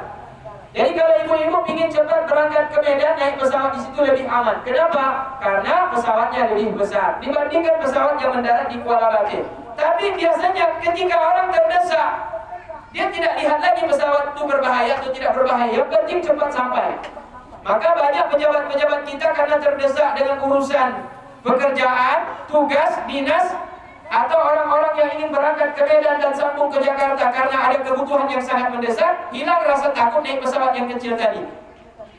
Jadi kalau ibu-ibu ingin cepat berangkat ke Medan, naik pesawat di situ lebih aman. Kenapa? Karena pesawatnya lebih besar dibandingkan pesawat yang mendarat di Kuala Bate. Tapi biasanya ketika orang terdesak, dia tidak lihat lagi pesawat itu berbahaya atau tidak berbahaya. Yang penting cepat sampai. Maka banyak pejabat-pejabat kita karena terdesak dengan urusan pekerjaan, tugas, dinas, atau orang-orang yang ingin berangkat ke Medan dan sambung ke Jakarta karena ada kebutuhan yang sangat mendesak, hilang rasa takut naik pesawat yang kecil tadi.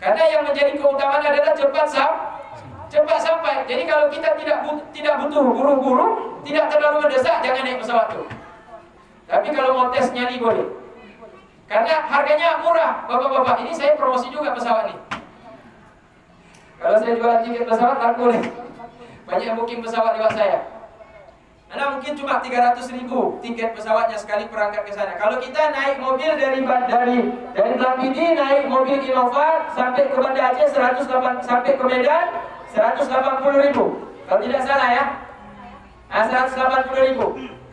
Karena yang menjadi keutamaan adalah cepat sampai. Jadi kalau kita tidak butuh buru-buru, tidak terlalu mendesak, jangan naik pesawat itu. Tapi kalau mau tes nyali boleh. Karena harganya murah, bapak-bapak. Ini saya promosi juga pesawat ini. Kalau saya jual tiket pesawat, tak boleh. Banyak yang booking pesawat lewat saya. Karena mungkin cuma 300.000 tiket pesawatnya sekali berangkat ke sana. Kalau kita naik mobil dari Kelapidi, naik mobil Innova sampai ke Banda Aceh 108, sampai ke Medan 180.000. Kalau tidak salah ya. 180.000.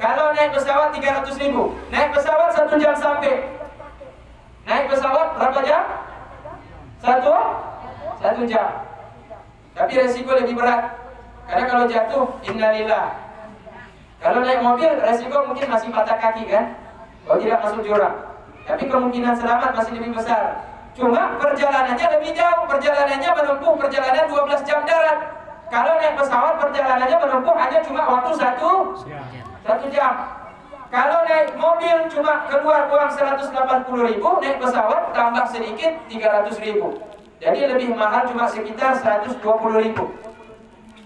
Kalau naik pesawat 300.000. Naik pesawat 1 jam sampai. Naik pesawat berapa jam? 1 jam. Tapi resiko lebih berat. Karena kalau jatuh, innalillah. Kalau naik mobil, resiko mungkin masih patah kaki kan? Kalau tidak masuk jurang. Tapi kemungkinan selamat masih lebih besar. Cuma perjalanannya lebih jauh. Perjalanannya menempuh perjalanan 12 jam darat. Kalau naik pesawat, perjalanannya menempuh hanya cuma waktu 1 jam. Kalau naik mobil cuma keluar uang 180.000, naik pesawat tambah sedikit 300.000. Jadi lebih mahal cuma sekitar 120.000.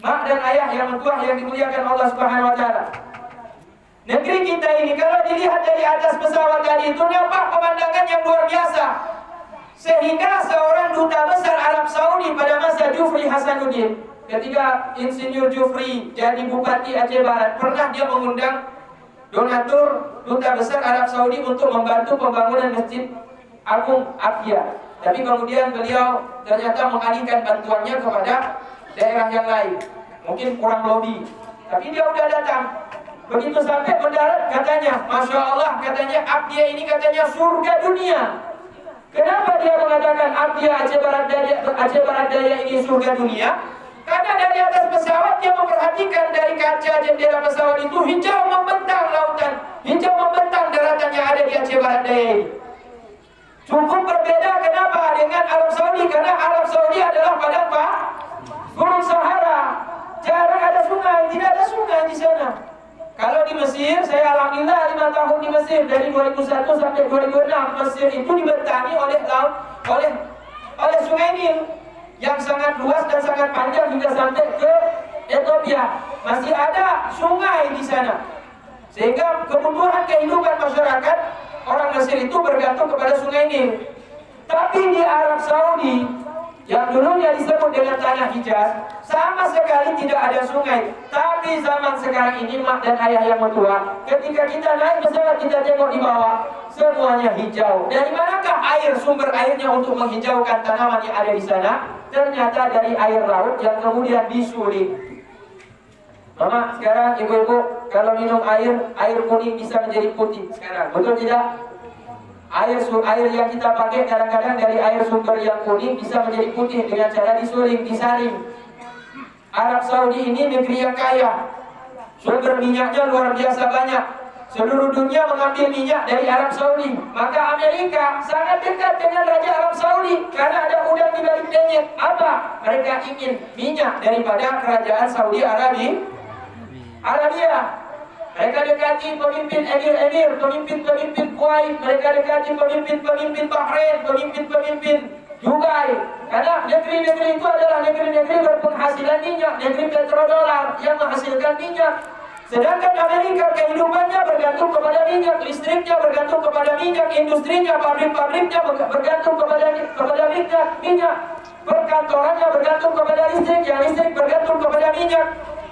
Mak dan ayah yang mentua yang dimuliakan Allah Subhanahu wa taala. Negeri kita ini kalau dilihat dari atas pesawat tadi itu nampak pemandangan yang luar biasa. Sehingga seorang duta besar Arab Saudi pada masa Jufri Hasanuddin, ketika Insinyur Jufri jadi Bupati Aceh Barat, pernah dia mengundang donatur duta besar Arab Saudi untuk membantu pembangunan Masjid Agung Abia. Tapi kemudian beliau ternyata mengalihkan bantuannya kepada daerah yang lain. Mungkin kurang lobby. Tapi dia udah datang. Begitu sampai mendarat katanya, Masya Allah, katanya Abia ini katanya surga dunia. Kenapa dia mengatakan Abia Aceh Barat Daya ini surga dunia? Karena dari atas pesawat dia memperhatikan dari kaca jendela pesawat itu hijau membentang lautan, hijau membentang daratan yang ada di Aceh Barat Daya ini. Cukup berbeda kenapa dengan Arab Saudi? Karena Arab Saudi adalah padang Gunung Sahara. Jarang ada sungai, tidak ada sungai di sana. Kalau di Mesir, saya alhamdulillah 5 tahun di Mesir dari 2001 sampai 2006, Mesir itu dibentangi oleh sungai Nil yang sangat luas dan sangat panjang hingga sampai ke Ethiopia. Masih ada sungai di sana. Sehingga kebutuhan kehidupan masyarakat orang Mesir itu bergantung kepada sungai Nil. Tapi di Arab Saudi yang dulunya disebut dengan tanah Hijaz, sama sekali tidak ada sungai. Tapi zaman sekarang ini mak dan ayah yang mentua, ketika kita naik pesawat kita tengok di bawah, semuanya hijau. Dari manakah air, sumber airnya untuk menghijaukan tanaman yang ada di sana? Ternyata dari air laut yang kemudian disuling. Mama, sekarang ibu-ibu kalau minum air kuning bisa menjadi putih sekarang, betul tidak? Air yang kita pakai kadang-kadang dari air sumber yang kuning bisa menjadi putih dengan cara disuling, disaring. Arab Saudi ini negeri yang kaya. Sumber minyaknya luar biasa banyak. Seluruh dunia mengambil minyak dari Arab Saudi. Maka Amerika sangat dekat dengan Raja Arab Saudi karena ada udang di balik denyet. Apa? Mereka ingin minyak daripada kerajaan Saudi Arabia. Mereka dekati pemimpin emir-emir, pemimpin-pemimpin Kuwait, mereka dekati pemimpin-pemimpin Bahrain, pemimpin-pemimpin Dubai. Karena negeri-negeri itu adalah negeri-negeri berpenghasilan minyak, negeri petrodolar yang menghasilkan minyak. Sedangkan Amerika kehidupannya bergantung kepada minyak, listriknya bergantung kepada minyak, industrinya, pabrik-pabriknya bergantung kepada minyak, perkantorannya bergantung kepada listrik, yang listrik bergantung kepada minyak.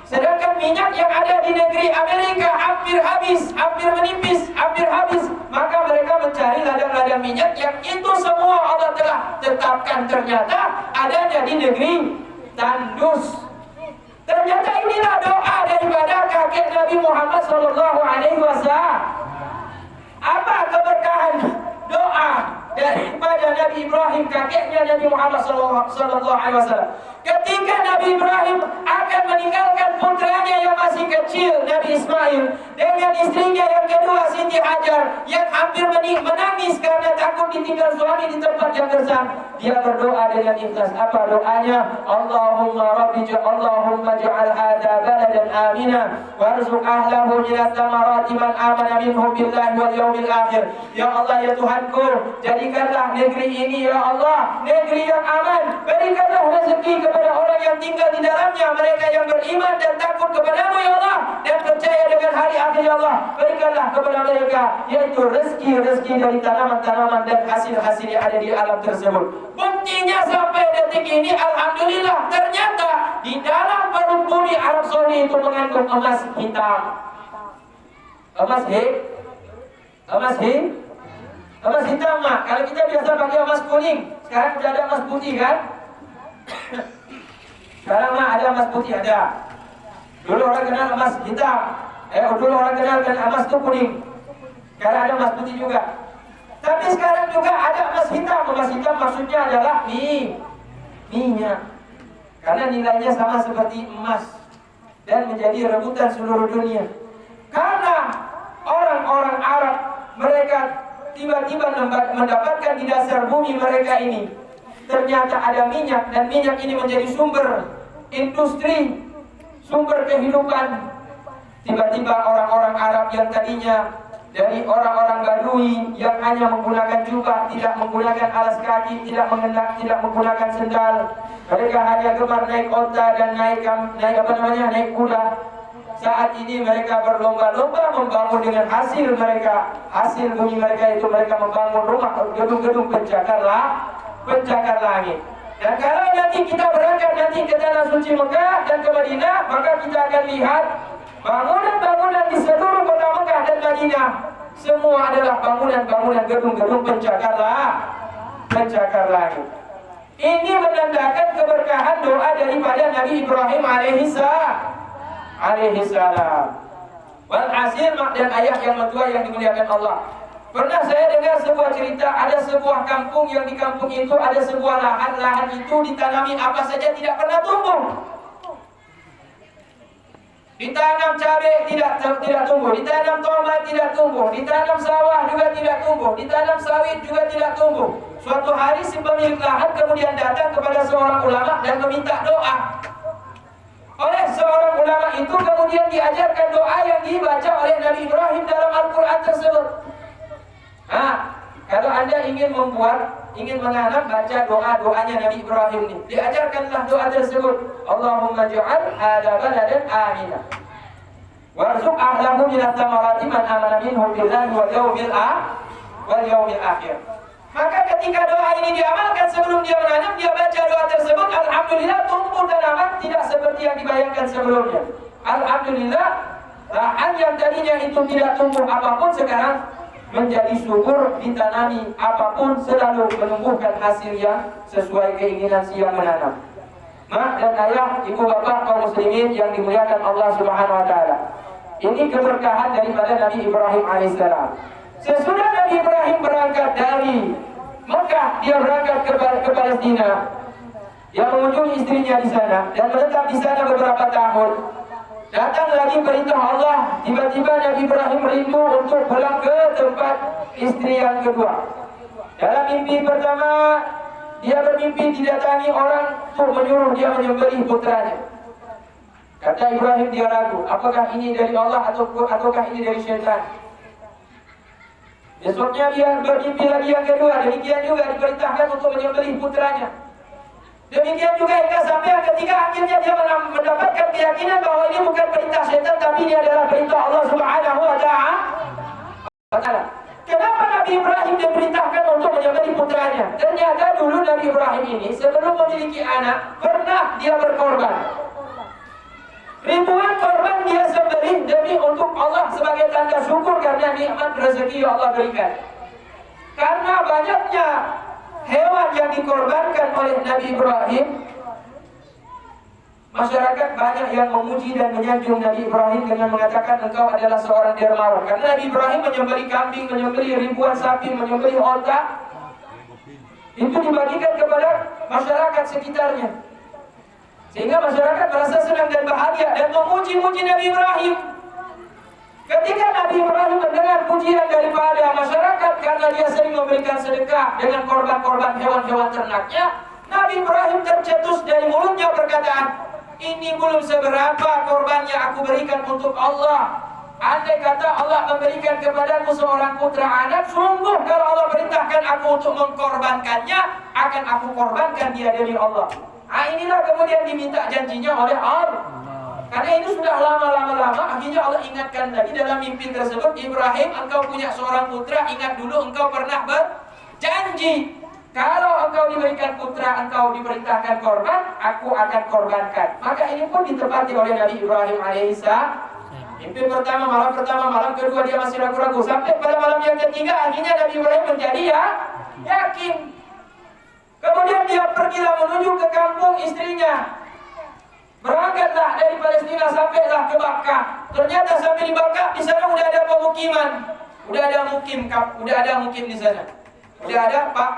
Sedangkan minyak yang ada di negeri Amerika hampir habis, hampir menipis, hampir habis. Maka mereka mencari ladang-ladang minyak yang itu semua Allah telah tetapkan ternyata adanya di negeri Tandus. Ternyata inilah doa daripada kakek Nabi Muhammad SAW. Apa keberkahan doa daripada Nabi Ibrahim, kakeknya Nabi Muhammad SAW? Ketika Nabi Ibrahim akan meninggalkan putranya yang masih kecil kecil Nabi Ismail dengan istrinya yang kedua Siti Hajar yang hampir menangis karena takut ditinggal suami di tempat yang gersang. Dia berdoa dengan ikhlas. Apa doanya? Allahumma ja'al hadza baladan amina warzuq ahlahu minats thamarati man amana minhum billahi wal yawmil akhir. Ya Allah, ya Tuhanku, jadikanlah negeri ini ya Allah negeri yang aman. Berikanlah rezeki kepada orang yang tinggal di dalamnya, mereka yang beriman dan takut kepadamu ya Allah dan percaya dengan hari akhir ya Allah. Berikanlah kepada mereka yaitu rezeki dari tanaman-tanaman dan hasil-hasil yang ada di alam tersebut. Buktinya sampai detik ini alhamdulillah ternyata di dalam perut bumi Arab Saudi itu mengandung emas hitam. Emas hitam mak. Kalau kita biasa pakai emas kuning, sekarang sudah ada emas putih kan? Sekarang mah ada emas putih ada. Dulu orang kenal emas hitam. Dulu orang kenal kan emas itu kuning. Sekarang ada emas putih juga. Tapi sekarang juga ada emas hitam. Emas hitam maksudnya adalah minyak. Karena nilainya sama seperti emas dan menjadi rebutan seluruh dunia. Karena orang-orang Arab mereka tiba-tiba mendapatkan di dasar bumi mereka ini ternyata ada minyak, dan minyak ini menjadi sumber industri, sumber kehidupan. Tiba-tiba orang-orang Arab yang tadinya dari orang-orang Badui yang hanya menggunakan jubah, tidak menggunakan alas kaki, tidak menggunakan sendal, mereka hanya gemar naik onta dan naik kuda. Saat ini mereka berlomba-lomba membangun dengan hasil bumi mereka itu mereka membangun rumah, gedung-gedung pencakar langit. Dan kalau nanti kita berangkat ke tanah suci Mekah dan ke Madinah, maka kita akan lihat bangunan-bangunan di seluruh kota Mekah dan Madinah semua adalah bangunan-bangunan gedung-gedung pencakar langit. Ini menandakan keberkahan doa daripada Nabi Ibrahim alaihissalam. Walhasil mak dan ayah yang mentua yang dimuliakan Allah. Pernah saya dengar sebuah cerita, ada sebuah kampung yang di kampung itu ada sebuah lahan itu ditanami apa saja tidak pernah tumbuh. Ditanam cabai tidak tumbuh, ditanam tomat tidak tumbuh, ditanam sawah juga tidak tumbuh, ditanam sawit juga tidak tumbuh. Suatu hari si pemilik lahan kemudian datang kepada seorang ulama dan meminta doa. Oleh seorang ulama itu kemudian diajarkan doa yang dibaca oleh Nabi Ibrahim dalam Al-Quran tersebut. Kalau anda ingin menanam, baca doanya Nabi Ibrahim ini. Diajarkanlah doa tersebut. Allahumma ja'al hadza baladan amina warzuq ahlahu minats thamarati man amana minhum billahi wal yawmil akhir. Maka ketika doa ini diamalkan sebelum dia menanam, dia baca doa tersebut, alhamdulillah tumbuh tanaman tidak seperti yang dibayangkan sebelumnya. Alhamdulillah lahan yang tadinya itu tidak tumbuh apapun sekarang menjadi subur, ditanami apapun selalu menumbuhkan hasil yang sesuai keinginan si yang menanam. Mak dan ayah, ibu bapak kaum muslimin yang dimuliakan Allah Subhanahu wa taala. Ini keberkahan daripada Nabi Ibrahim alaihissalam. Sesudah Nabi Ibrahim berangkat dari Mekah, dia berangkat ke Palestina. Dia mengunjungi istrinya di sana dan menetap di sana beberapa tahun. Datang lagi perintah Allah, tiba-tiba Nabi Ibrahim rindu untuk pulang ke tempat istri yang kedua. Dalam mimpi pertama, dia bermimpi didatangi orang untuk menyuruh dia menyembelih putranya. Kata Ibrahim, dia ragu, apakah ini dari Allah ataukah ini dari syaitan. Besoknya dia bermimpi lagi yang kedua, demikian juga diperintahkan untuk menyembelih putranya. Demikian juga hingga sampai yang ketiga, akhirnya dia mendapatkan keyakinan bahwa ini bukan perintah syaitan, tapi ini adalah perintah Allah Subhanahu wa ta'ala. Kenapa Nabi Ibrahim diperintahkan untuk menyembelih putranya? Ternyata dulu Nabi Ibrahim ini sebelum memiliki anak pernah dia berkorban. Ribuan korban dia sembelih demi untuk Allah sebagai tanda syukur karena nikmat rezeki yang Allah berikan. Karena banyaknya hewan yang dikorbankan oleh Nabi Ibrahim, masyarakat banyak yang memuji dan menyanjung Nabi Ibrahim dengan mengatakan engkau adalah seorang dermawan. Karena Nabi Ibrahim menyembelih kambing, menyembelih ribuan sapi, menyembelih onta, itu dibagikan kepada masyarakat sekitarnya. Sehingga masyarakat merasa senang dan bahagia dan memuji-muji Nabi Ibrahim. Ketika Nabi Ibrahim mendengar pujian daripada masyarakat karena dia sering memberikan sedekah dengan korban-korban hewan-hewan ternaknya, Nabi Ibrahim tercetus dari mulutnya perkataan, ini belum seberapa korban yang aku berikan untuk Allah. Andai kata Allah memberikan kepadaku seorang putra anak, sungguh kalau Allah perintahkan aku untuk mengkorbankannya, akan aku korbankan dia demi Allah. Inilah kemudian diminta janjinya oleh Allah. Karena ini sudah lama-lama, akhirnya Allah ingatkan lagi dalam mimpi tersebut, Ibrahim, engkau punya seorang putra, ingat dulu engkau pernah berjanji, kalau engkau diberikan putra, engkau diperintahkan korban, aku akan korbankan. Maka ini pun ditepati oleh Nabi Ibrahim alaihissalam. Mimpi pertama, malam kedua dia masih ragu-ragu. Sampai pada malam yang ketiga, akhirnya Nabi Ibrahim menjadi yakin. Kemudian dia pergilah menuju ke kampung istrinya. Berangkatlah dari Palestina sampailah ke Bakkah. Ternyata sampai di Bakkah, di sana udah ada pemukiman. Udah ada mukim di sana. Udah ada Pak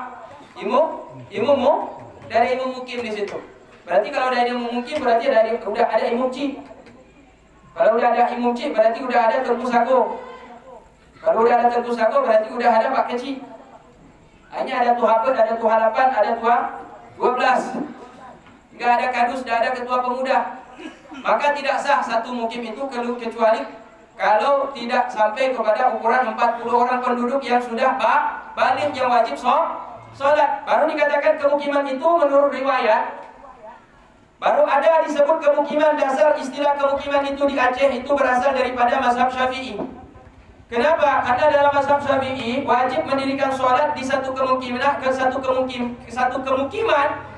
imumu dari imum mukim di situ. Berarti kalau ada imum mukim berarti udah ada imum ci. Kalau udah ada imum ci berarti udah ada terpusako. Kalau udah ada terpusako berarti udah ada Pak Keci. Hanya ada tuh hapet, ada tuh halapan, ada tuh 12. Enggak ada kadus, tidak ada ketua pemuda. Maka tidak sah satu mukim itu kecuali kalau tidak sampai kepada ukuran 40 orang penduduk yang sudah balik yang wajib sholat. Baru dikatakan kemukiman itu menurut riwayat. Baru ada disebut kemukiman dasar. Istilah kemukiman itu di Aceh itu berasal daripada mazhab Syafi'i. Kenapa? Karena dalam mazhab Syafi'i wajib mendirikan sholat di satu kemukiman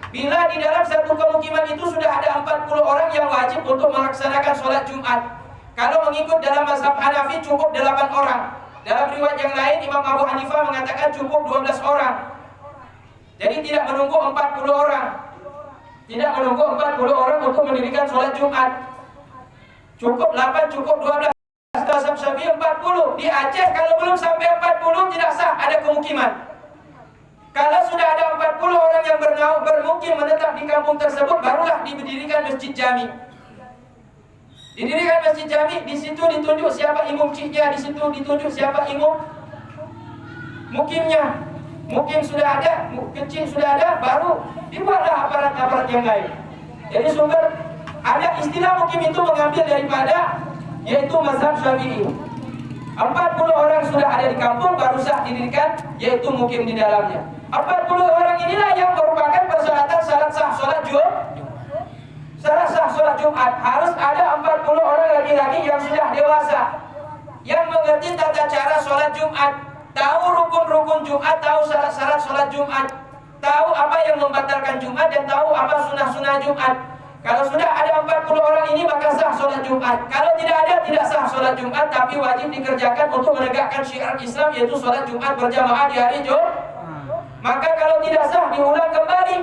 bila di dalam satu kemukiman itu sudah ada 40 orang yang wajib untuk melaksanakan sholat Jumat. Kalau mengikut dalam mazhab Hanafi cukup 8 orang. Dalam riwayat yang lain Imam Abu Hanifah mengatakan cukup 12 orang. Jadi tidak menunggu 40 orang. Tidak menunggu 40 orang untuk mendirikan sholat Jumat. Cukup 8, cukup 12. Mazhab Syafi'i 40. Di Aceh kalau belum sampai 40 tidak sah ada kemukiman. Kalau sudah ada 40 orang yang bermukim menetap di kampung tersebut, barulah didirikan masjid jami. Didirikan masjid jami, di situ ditunjuk siapa imam ciknya, di situ ditunjuk siapa imam mukimnya. Mukim sudah ada, kecil sudah ada, baru dibuatlah aparat-aparat yang lain. Jadi sumber ada istilah mukim itu mengambil daripada yaitu mazhab Syafi'i. 40 orang sudah ada di kampung, baru sah didirikan yaitu mukim di dalamnya. 40 orang inilah yang merupakan persyaratan syarat sah sholat Jumat. Harus ada 40 orang laki-laki yang sudah dewasa, yang mengerti tata cara sholat Jumat, tahu rukun-rukun Jumat, tahu syarat-syarat sholat Jumat, tahu apa yang membatalkan Jumat, dan tahu apa sunnah-sunnah Jumat. Kalau sudah ada 40 orang ini maka sah sholat Jumat. Kalau tidak ada, tidak sah sholat Jumat, tapi wajib dikerjakan untuk menegakkan syiar Islam, yaitu sholat Jumat berjamaah di hari Jumat. Maka kalau tidak sah diulang kembali.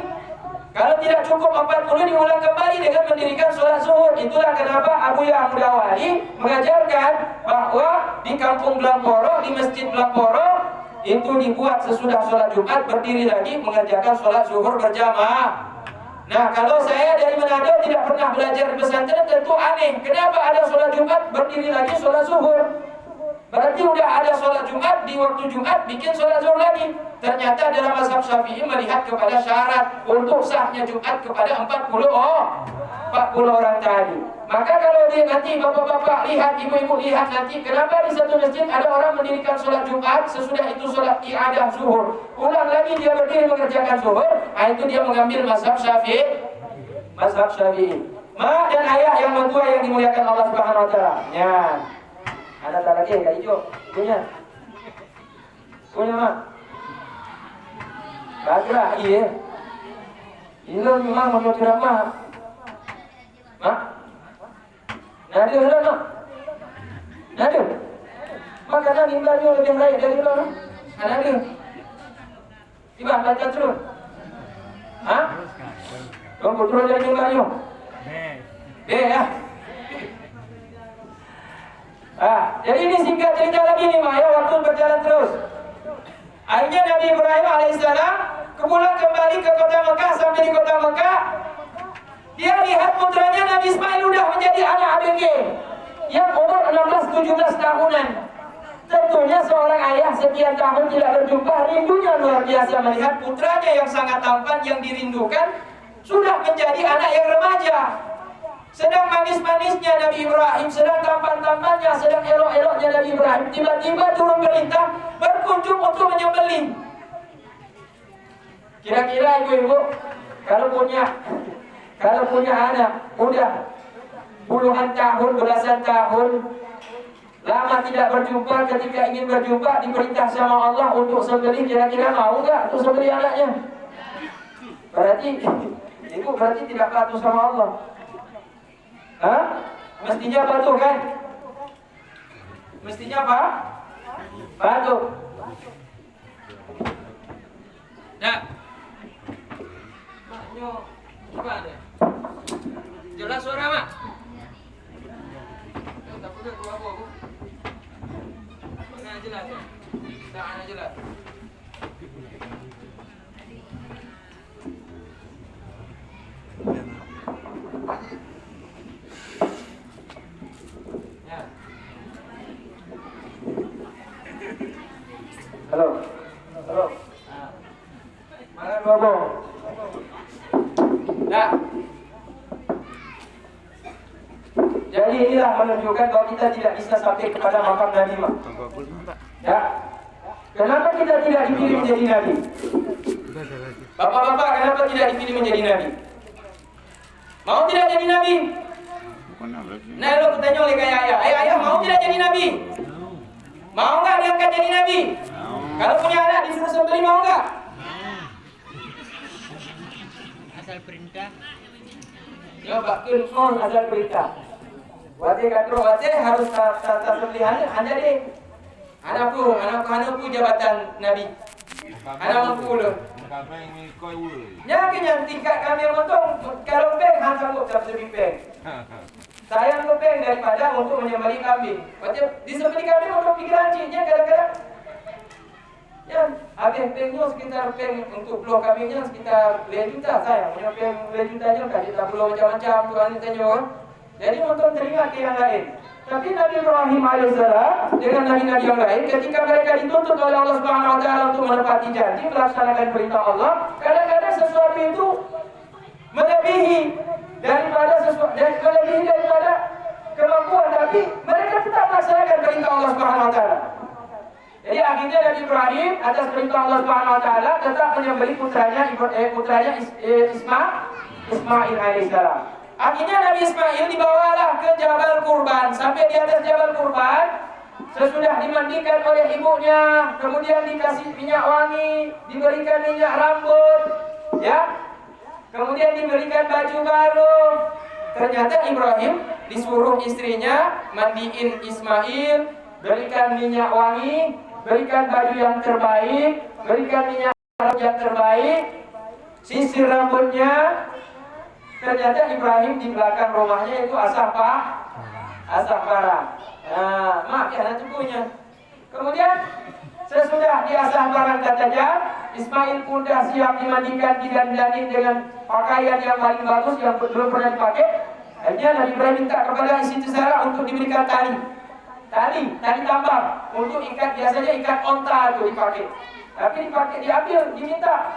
Kalau tidak cukup 40 diulang kembali dengan mendirikan sholat zuhur. Itulah kenapa Abu Yahya Mudawali mengajarkan bahwa di kampung Blamporo, di masjid Blamporo itu dibuat sesudah sholat Jumat berdiri lagi mengerjakan sholat zuhur berjamaah. Nah, kalau saya dari Manado tidak pernah belajar di pesantren tentu aneh. Kenapa ada sholat Jumat berdiri lagi sholat zuhur? Berarti udah ada sholat Jumat, di waktu Jumat bikin sholat zuhur lagi. Ternyata dalam mazhab Syafi'i melihat kepada syarat untuk sahnya Jumat kepada 40 orang tadi. Maka kalau nanti bapak-bapak lihat, ibu-ibu lihat nanti, kenapa di satu masjid ada orang mendirikan sholat Jumat, sesudah itu sholat i'adah zuhur, ulang lagi dia berdiri mengerjakan zuhur, nah itu dia mengambil mazhab Syafi'i. Ma dan ayah yang mentua yang dimuliakan Allah Subhanahu wa taala. Ya. Ada tak lagi enggak hijau? Punya mak. Baguslah iya. Ini memang mau ceramah. Mak. Nadi udah nak. Nadi. Makanan imlahnya lebih baik dari lo. Nadi. Tiba baca terus. Hah? Kamu terus dari imlahnya. B ya. Jadi ini singkat cerita lagi nih, Mak, ya, waktu berjalan terus. Akhirnya Nabi Ibrahim alaihissalam pulang kembali ke kota Mekah. Sampai di kota Mekah, Dia lihat putranya Nabi Ismail udah menjadi anak ABG yang umur 16-17 tahunan. Tentunya seorang ayah sekian tahun tidak berjumpa, rindunya luar biasa melihat putranya yang sangat tampan, yang dirindukan, sudah menjadi anak yang remaja. Sedang manis-manisnya Nabi Ibrahim, sedang tampan-tampannya, sedang elok-eloknya Nabi Ibrahim, tiba-tiba turun perintah berkunjung untuk menyembelih. Kira-kira ibu-ibu kalau punya anak udah puluhan tahun, belasan tahun lama tidak berjumpa, ketika ingin berjumpa diperintah sama Allah untuk sembelih, kira-kira mau nggak untuk sembelih anaknya? Berarti ibu tidak patuh sama Allah. Hah? Mestinya patuh kan? Mestinya apa? Patuh. Nah, gimana? Jelas suara mak? Tak perlu apa aku. Mana jelas? Tak ada jelas. Ya. Halo. Halo. Makan bobo. Nah, jadi inilah menunjukkan bahwa kita tidak bisa sampai kepada makam Nabi. Ya, kenapa kita tidak dipilih menjadi Nabi? Bapak-bapak, kenapa tidak dipilih menjadi Nabi? Mau tidak jadi Nabi? Nah, lo tanya oleh kayak ayah. Ayah mau tidak jadi Nabi? Mau nggak diangkat jadi Nabi? Kalau punya anak disuruh sembelih mau nggak? Asal perintah. Ya, Pak Kun asal perintah. Wajib katro wajib harus tata sembelihan hanya deh. Anakku jabatan Nabi. Anakku lo. Ya kenyang tingkat kami untung kalau peng hantar kok cap peng. Sayang peng daripada untuk menyembelih kambing. Wajib disembelih kambing untuk pikiran cinya kadang-kadang. Ya, habis pengnya sekitar peng untuk pulau kambingnya sekitar 2 juta sayang. Punya peng 2 jutanya kan kita pulau macam-macam tuan tanya. Jadi untuk teringat ke yang lain. Tapi Nabi Ibrahim alaihissalam dengan nabi-nabi yang lain, ketika mereka dituntut oleh Allah Subhanahu Wa Taala untuk menepati janji, melaksanakan perintah Allah, kadang-kadang sesuatu itu melebihi daripada kemampuan, tapi mereka tetap melaksanakan perintah Allah Subhanahu Wa Taala. Jadi akhirnya Nabi Ibrahim atas perintah Allah Subhanahu Wa Taala tetap menyembelih putranya Ismail alaihissalam. Akhirnya Nabi Ismail dibawalah ke Jabal Kurban. Sampai di atas Jabal Kurban, sesudah dimandikan oleh ibunya, kemudian dikasih minyak wangi, diberikan minyak rambut, ya, kemudian diberikan baju baru. Ternyata Ibrahim disuruh istrinya mandiin Ismail, berikan minyak wangi, berikan baju yang terbaik, berikan minyak rambut yang terbaik, sisir rambutnya. Ternyata Ibrahim di belakang rumahnya itu asap parah. Nah, maaf ya anak tubuhnya. Kemudian sesudah diasah parah katanya, Ismail pun dah siap dimandikan, didandani dengan pakaian yang paling bagus yang belum pernah dipakai. Akhirnya Nabi Ibrahim minta kepada Siti Sarah untuk diberikan tali tambang untuk ikat, biasanya ikat onta itu dipakai. Tapi diambil, diminta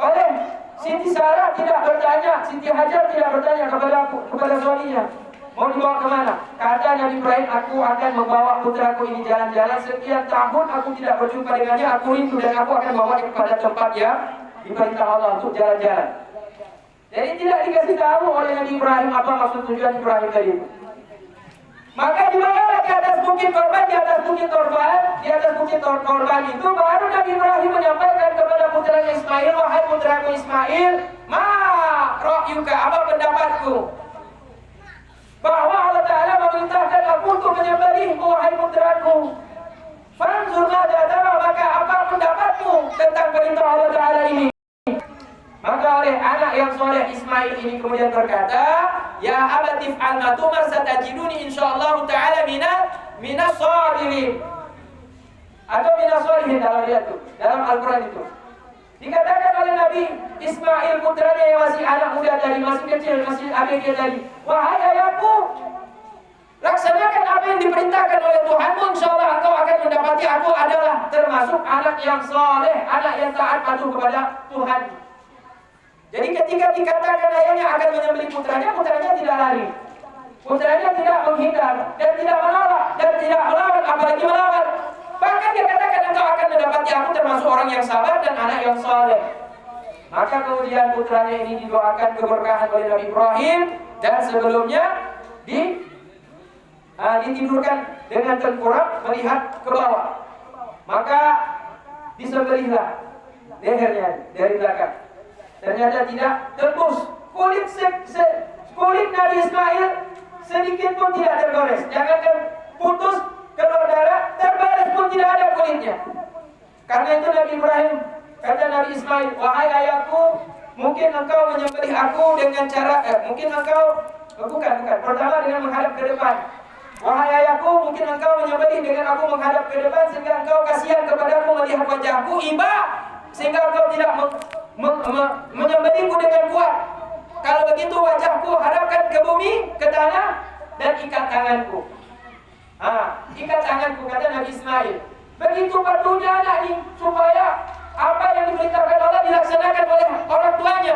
oleh Siti Sarah tidak bertanya, Siti Hajar tidak bertanya kepada suaminya, mau dibawa kemana? Kata Nabi Ibrahim, aku akan membawa putraku ini jalan-jalan, sekian tahun aku tidak berjumpa dengannya, aku rindu dan aku akan bawa dia kepada tempat yang diperintah Allah untuk jalan-jalan. Jadi tidak dikasih tahu oleh Nabi Ibrahim apa maksud tujuan Ibrahim tadi itu. Maka dibawalah ke atas bukit korban, di atas bukit korban itu baru Nabi Ibrahim menyampaikan kepada putranya Ismail, wahai putraku Ismail, ma ra'yuka, apa pendapatku? Bahwa Allah Ta'ala memerintahkan aku untuk menyembelihmu, wahai putraku. Fanzur madza tara, maka apa pendapatmu tentang perintah Allah Ta'ala ini? Maka oleh anak yang soleh Ismail ini kemudian berkata, ya abatif al-matumar satajiduni insyaallah ta'ala minas sabirin. Atau minas solihin dalam ayat itu, dalam Al-Quran itu. Dikatakan oleh Nabi Ismail putranya yang masih anak muda tadi, masih kecil, masih ABG tadi, wahai ayahku, laksanakan apa yang diperintahkan oleh Tuhanmu, insyaallah engkau akan mendapati aku adalah termasuk anak yang soleh, anak yang taat patuh kepada Tuhan. Jadi ketika dikatakan ayahnya akan menyembelih putranya, putranya tidak lari, putranya tidak menghindar dan tidak menolak dan tidak melawan, apalagi melawan. Bahkan dia katakan engkau akan mendapati aku termasuk orang yang sabar dan anak yang soleh. Maka kemudian putranya ini didoakan keberkahan oleh Nabi Ibrahim, dan sebelumnya ditidurkan dengan tengkurap melihat ke bawah. Maka disembelihlah lehernya dari belakang. Ternyata tidak tembus kulit Nabi Ismail sedikit pun tidak tergores. Jangankan putus keluar darah, terbaris pun tidak ada kulitnya. Karena itu Nabi Ibrahim, kata Nabi Ismail, wahai ayahku, mungkin engkau menyembelih aku dengan cara pertama dengan menghadap ke depan. Wahai ayahku, mungkin engkau menyembelih dengan aku menghadap ke depan, sehingga engkau kasihan kepadaku melihat wajahku iba, sehingga engkau tidak menyembelihku dengan kuat. Kalau begitu wajahku hadapkan ke bumi, ke tanah, dan ikat tanganku. Ikat tanganku, kata Nabi Ismail. Begitu patuhnya anak ini, supaya apa yang diperintahkan Allah dilaksanakan oleh orang tuanya.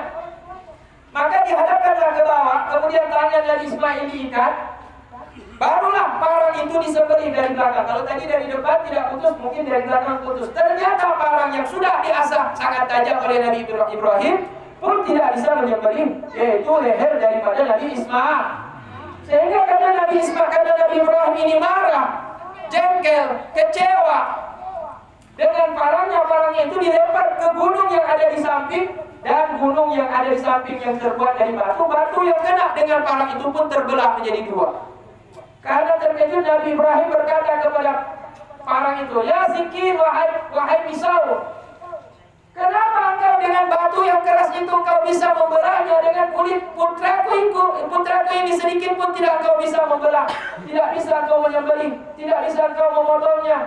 Maka dihadapkanlah ke bawah, kemudian tangan Nabi Ismail diikat. Barulah parang itu disembelih dari belakang. Kalau tadi dari depan tidak putus, mungkin dari belakang putus. Ternyata parang yang sudah diasah sangat tajam oleh Nabi Ibrahim pun tidak bisa menyembelih, yaitu leher daripada Nabi Ismail. Sehingga karena Nabi Ibrahim ini marah, jengkel, kecewa dengan parangnya itu dilempar ke gunung yang ada di samping, dan gunung yang ada di samping yang terbuat dari batu yang kena dengan parang itu pun terbelah menjadi dua. Karena terkejut Nabi Ibrahim berkata kepada parang itu, ya Sikin, wahai pisau, kenapa engkau dengan batu yang keras itu engkau bisa membelahnya, dengan kulit putraku ini sedikit pun tidak engkau bisa membelah, tidak bisa engkau menyembelih, tidak bisa engkau memotongnya.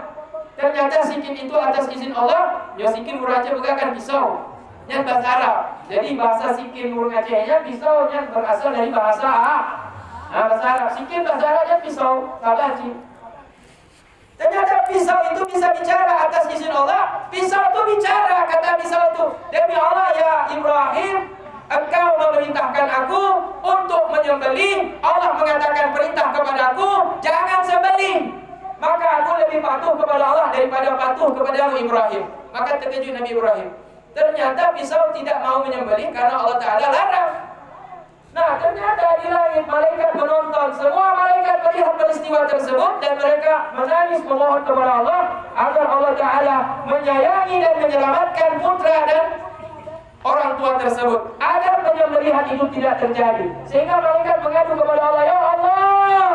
Ternyata Sikin itu atas izin Allah, ya Sikin muraja bukan pisau, yang bahasa Arab. Jadi bahasa Sikin urung Acehnya pisau yang berasal dari bahasa bahasa Arab. Sikin bahasa Arabnya pisau, sabaji. Ternyata pisau itu bisa bicara atas izin Allah. Pisau itu bicara, kata pisau itu, demi Allah ya Ibrahim, engkau memerintahkan aku untuk menyembelih. Allah mengatakan perintah kepadaku, jangan sembelih. Maka aku lebih patuh kepada Allah daripada patuh kepadamu Ibrahim. Maka terkejut Nabi Ibrahim. Ternyata pisau tidak mau menyembelih karena Allah Ta'ala larang. Nah, ternyata di langit malaikat menonton, semua malaikat melihat peristiwa tersebut, dan mereka menangis memohon kepada Allah agar Allah Ta'ala menyayangi dan menyelamatkan putra dan orang tua tersebut, agar penyembelihan itu tidak terjadi. Sehingga malaikat mengadu kepada Allah, ya Allah,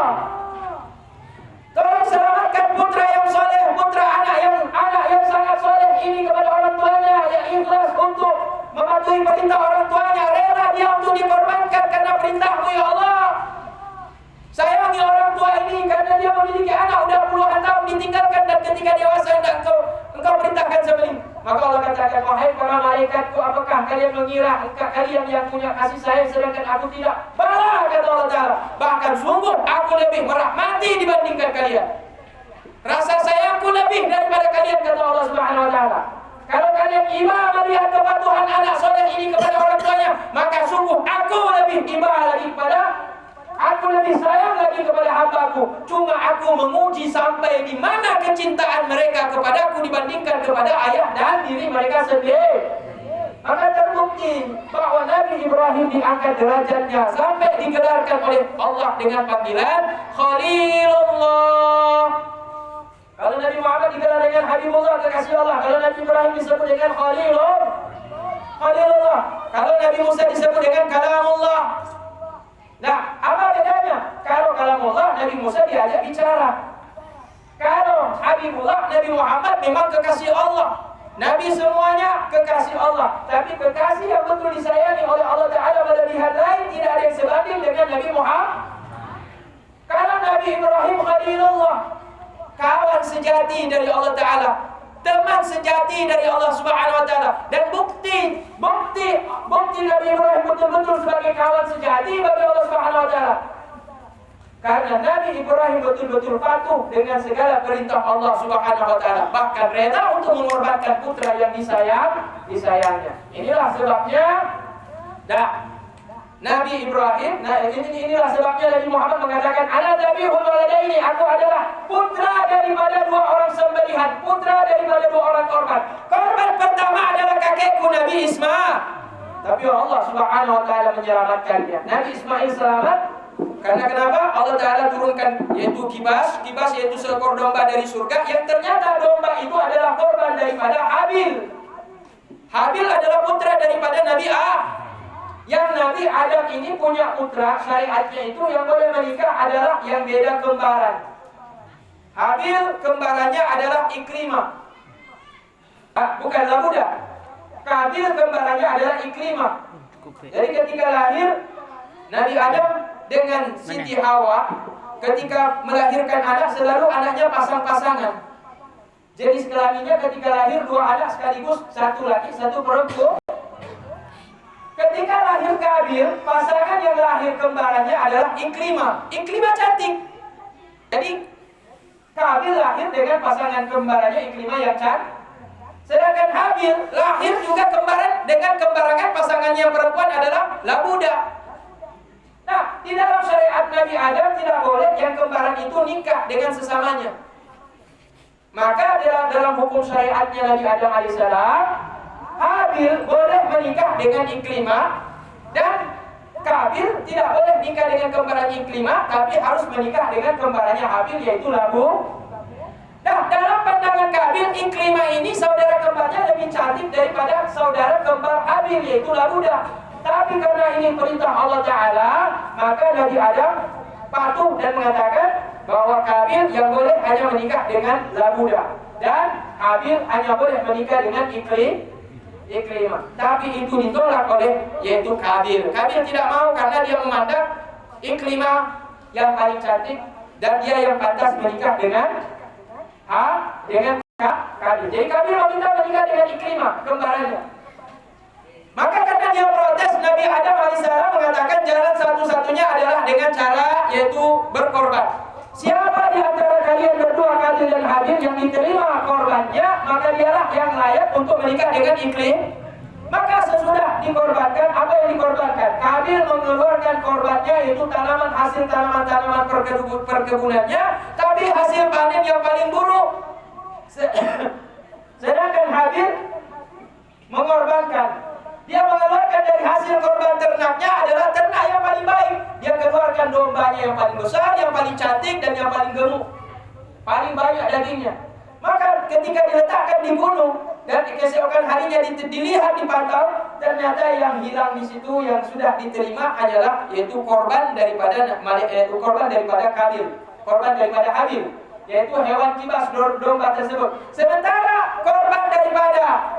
tolong selamatkan putra yang soleh, putra anak yang sangat soleh ini kepada orang tuanya, yang ikhlas untuk mematuhi perintah orang tuanya, rela dia untuk dikorbankan karena perintahmu ya Allah. Sayangi orang tua ini karena dia memiliki anak udah puluhan tahun ditinggalkan, dan ketika dewasa engkau perintahkan sembelih. Maka Allah katakan, wahai para malaikatku, apakah kalian mengira kalian yang punya kasih sayang sedangkan aku tidak? Bala, kata Allah Ta'ala, bahkan sungguh aku lebih merahmati dibandingkan kalian. Rasa sayangku lebih daripada kalian, kata Allah Subhanahu Wa Ta'ala. Kalau kalian iba melihat kepatuhan anak soleh ini kepada orang tuanya, maka sungguh aku lebih iba lagi aku lebih sayang lagi kepada hambaku. Cuma aku menguji sampai di mana kecintaan mereka kepadaku dibandingkan kepada ayah dan diri mereka sendiri. Maka terbukti bahwa Nabi Ibrahim diangkat derajatnya sampai digelarkan oleh Allah dengan panggilan Khalilullah. Kalau Nabi Muhammad digelar dengan Habibullah, kekasih Allah. Kalau Nabi Ibrahim disebut dengan Khalilullah. Kalau Nabi Musa disebut dengan Kalamullah. Nah, apa bedanya? Kalau Kalamullah, Nabi Musa diajak bicara. Kalau Habibullah, Nabi Muhammad memang kekasih Allah. Nabi semuanya kekasih Allah. Tapi kekasih yang betul disayangi oleh Allah Ta'ala pada pihak lain tidak ada yang sebanding dengan Nabi Muhammad. Kalau Nabi Ibrahim Khalilullah, kawan sejati dari Allah Ta'ala, teman sejati dari Allah Subhanahu wa taala. Dan bukti Nabi Ibrahim betul-betul sebagai kawan sejati bagi Allah Subhanahu wa taala. Karena Nabi Ibrahim betul-betul patuh dengan segala perintah Allah Subhanahu wa taala, bahkan rela untuk mengorbankan putra yang disayangnya. Inilah sebabnya Nabi Ibrahim, inilah sebabnya Nabi Muhammad mengatakan, ana dzabihul waladaini, aku adalah putra daripada dua orang sembelihan, putra daripada dua orang korban. Korban pertama adalah kakekku Nabi Ismail. Tapi Allah Subhanahu wa taala menyelamatkannya. Nabi Ismail selamat karena kenapa? Allah taala turunkan yaitu kibas yaitu seekor domba dari surga, yang ternyata domba itu adalah korban daripada Habil. Habil adalah putra daripada Nabi Yang Nabi Adam ini punya putra, syariatnya itu yang boleh menikah adalah yang beda kembaran. Habil kembarannya adalah Ikrimah, bukan Labuda. Kabil kembarannya adalah Ikrimah. Jadi ketika lahir Nabi Adam dengan Siti Hawa, ketika melahirkan anak selalu anaknya pasang-pasangan. Jadi sekelaminnya ketika lahir dua anak sekaligus, satu laki satu perempuan. Ketika lahir Kabil, pasangan yang lahir kembarannya adalah Ikrimah. Ikrimah cantik. Jadi Kabil lahir dengan pasangan kembarannya Ikrimah yang cantik. Sedangkan Habil lahir juga kembaran dengan kembarangan pasangannya yang perempuan adalah Labuda. Nah, di dalam syariat Nabi Adam tidak boleh yang kembaran itu nikah dengan sesamanya. Maka dalam hukum syariatnya Nabi Adam alaihissalam, Habil boleh menikah dengan Ikrimah, dan Kabil tidak boleh nikah dengan kembaran Ikrimah, tapi harus menikah dengan kembarannya Habil, yaitu Labu. Nah, dalam pandangan Kabil, Ikrimah ini saudara kembarnya lebih cantik daripada saudara kembar Habil, yaitu Labuda. Tapi karena ini perintah Allah Ta'ala, maka Nabi Adam patuh dan mengatakan bahwa Kabil yang boleh hanya menikah dengan Labuda, dan Habil hanya boleh menikah dengan Ikrimah. Tapi itu ditolak oleh yaitu Kabil. Kabil tidak mau karena dia memandang Ikrimah yang paling cantik dan dia yang pantas menikah dengan Kabil. Jadi Kabil meminta menikah dengan Ikrimah, kembarannya. Maka karena dia protes, Nabi Adam alaihissalam mengatakan jalan satu-satunya adalah dengan cara yaitu berkorban. Siapa di antara kalian berdua, Kabil dan Habil, yang diterima korbannya, maka dialah yang layak untuk menikah dengan Ikrimah. Maka sesudah dikorbankan, apa yang dikorbankan? Kabil mengeluarkan korbannya, yaitu hasil tanaman perkebunannya, tapi hasil panen yang paling buruk. Sedangkan Habil mengorbankan, dia mengeluarkan dari hasil korban ternaknya adalah ternak yang paling baik. Dia keluarkan dombanya yang paling besar, yang paling cantik, dan yang paling gemuk, paling banyak dagingnya. Maka ketika diletakkan di gunung dan keesokan harinya dilihat dipantau, ternyata yang hilang di situ yang sudah diterima adalah yaitu korban daripada Kabil, korban daripada Habil, yaitu hewan kibas domba tersebut. Sementara korban daripada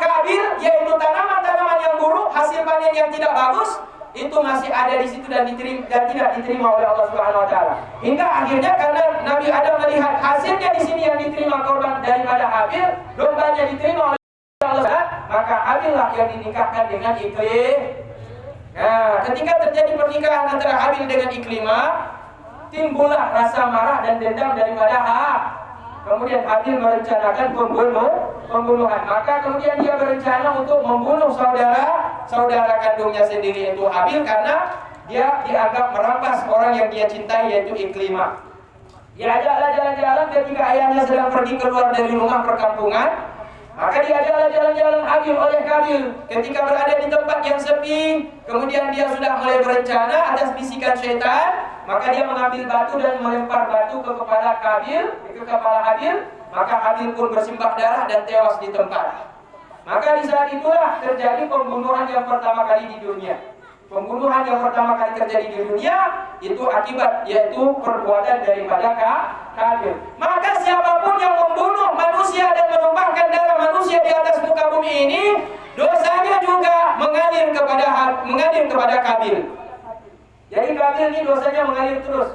Kabil, yaitu tanaman-tanaman yang buruk, hasil panen yang tidak bagus, itu masih ada di situ dan tidak diterima oleh Allah Subhanahu wa taala. Hingga akhirnya karena Nabi Adam melihat hasilnya di sini yang diterima korban daripada Habil, dombanya diterima oleh Allah, maka Habil lah yang dinikahkan dengan Ikrimah. Nah, ketika terjadi pernikahan antara Habil dengan Ikrimah, timbullah rasa marah dan dendam daripada Kemudian Habil merencanakan pembunuhan. Maka kemudian dia berencana untuk membunuh saudara kandungnya sendiri, yaitu Habil, karena dia dianggap merampas orang yang dia cintai, yaitu Ikrimah. Diajaklah jalan-jalan ketika ayahnya sedang pergi keluar dari rumah perkampungan. Maka diajaklah jalan-jalan Habil oleh Kabil. Ketika berada di tempat yang sepi, kemudian dia sudah mulai berencana atas bisikan syaitan. Maka dia mengambil batu dan melempar batu ke kepala Habil. Maka Habil pun bersimbah darah dan tewas di tempat. Maka di saat itulah terjadi pembunuhan yang pertama kali di dunia. Pembunuhan yang pertama kali terjadi di dunia itu akibat yaitu perbuatan daripada Kabil. Maka siapapun yang membunuh manusia dan menumpahkan darah manusia di atas muka bumi ini, dosanya juga mengalir kepada Kabil. Jadi Kabil ini dosanya mengalir terus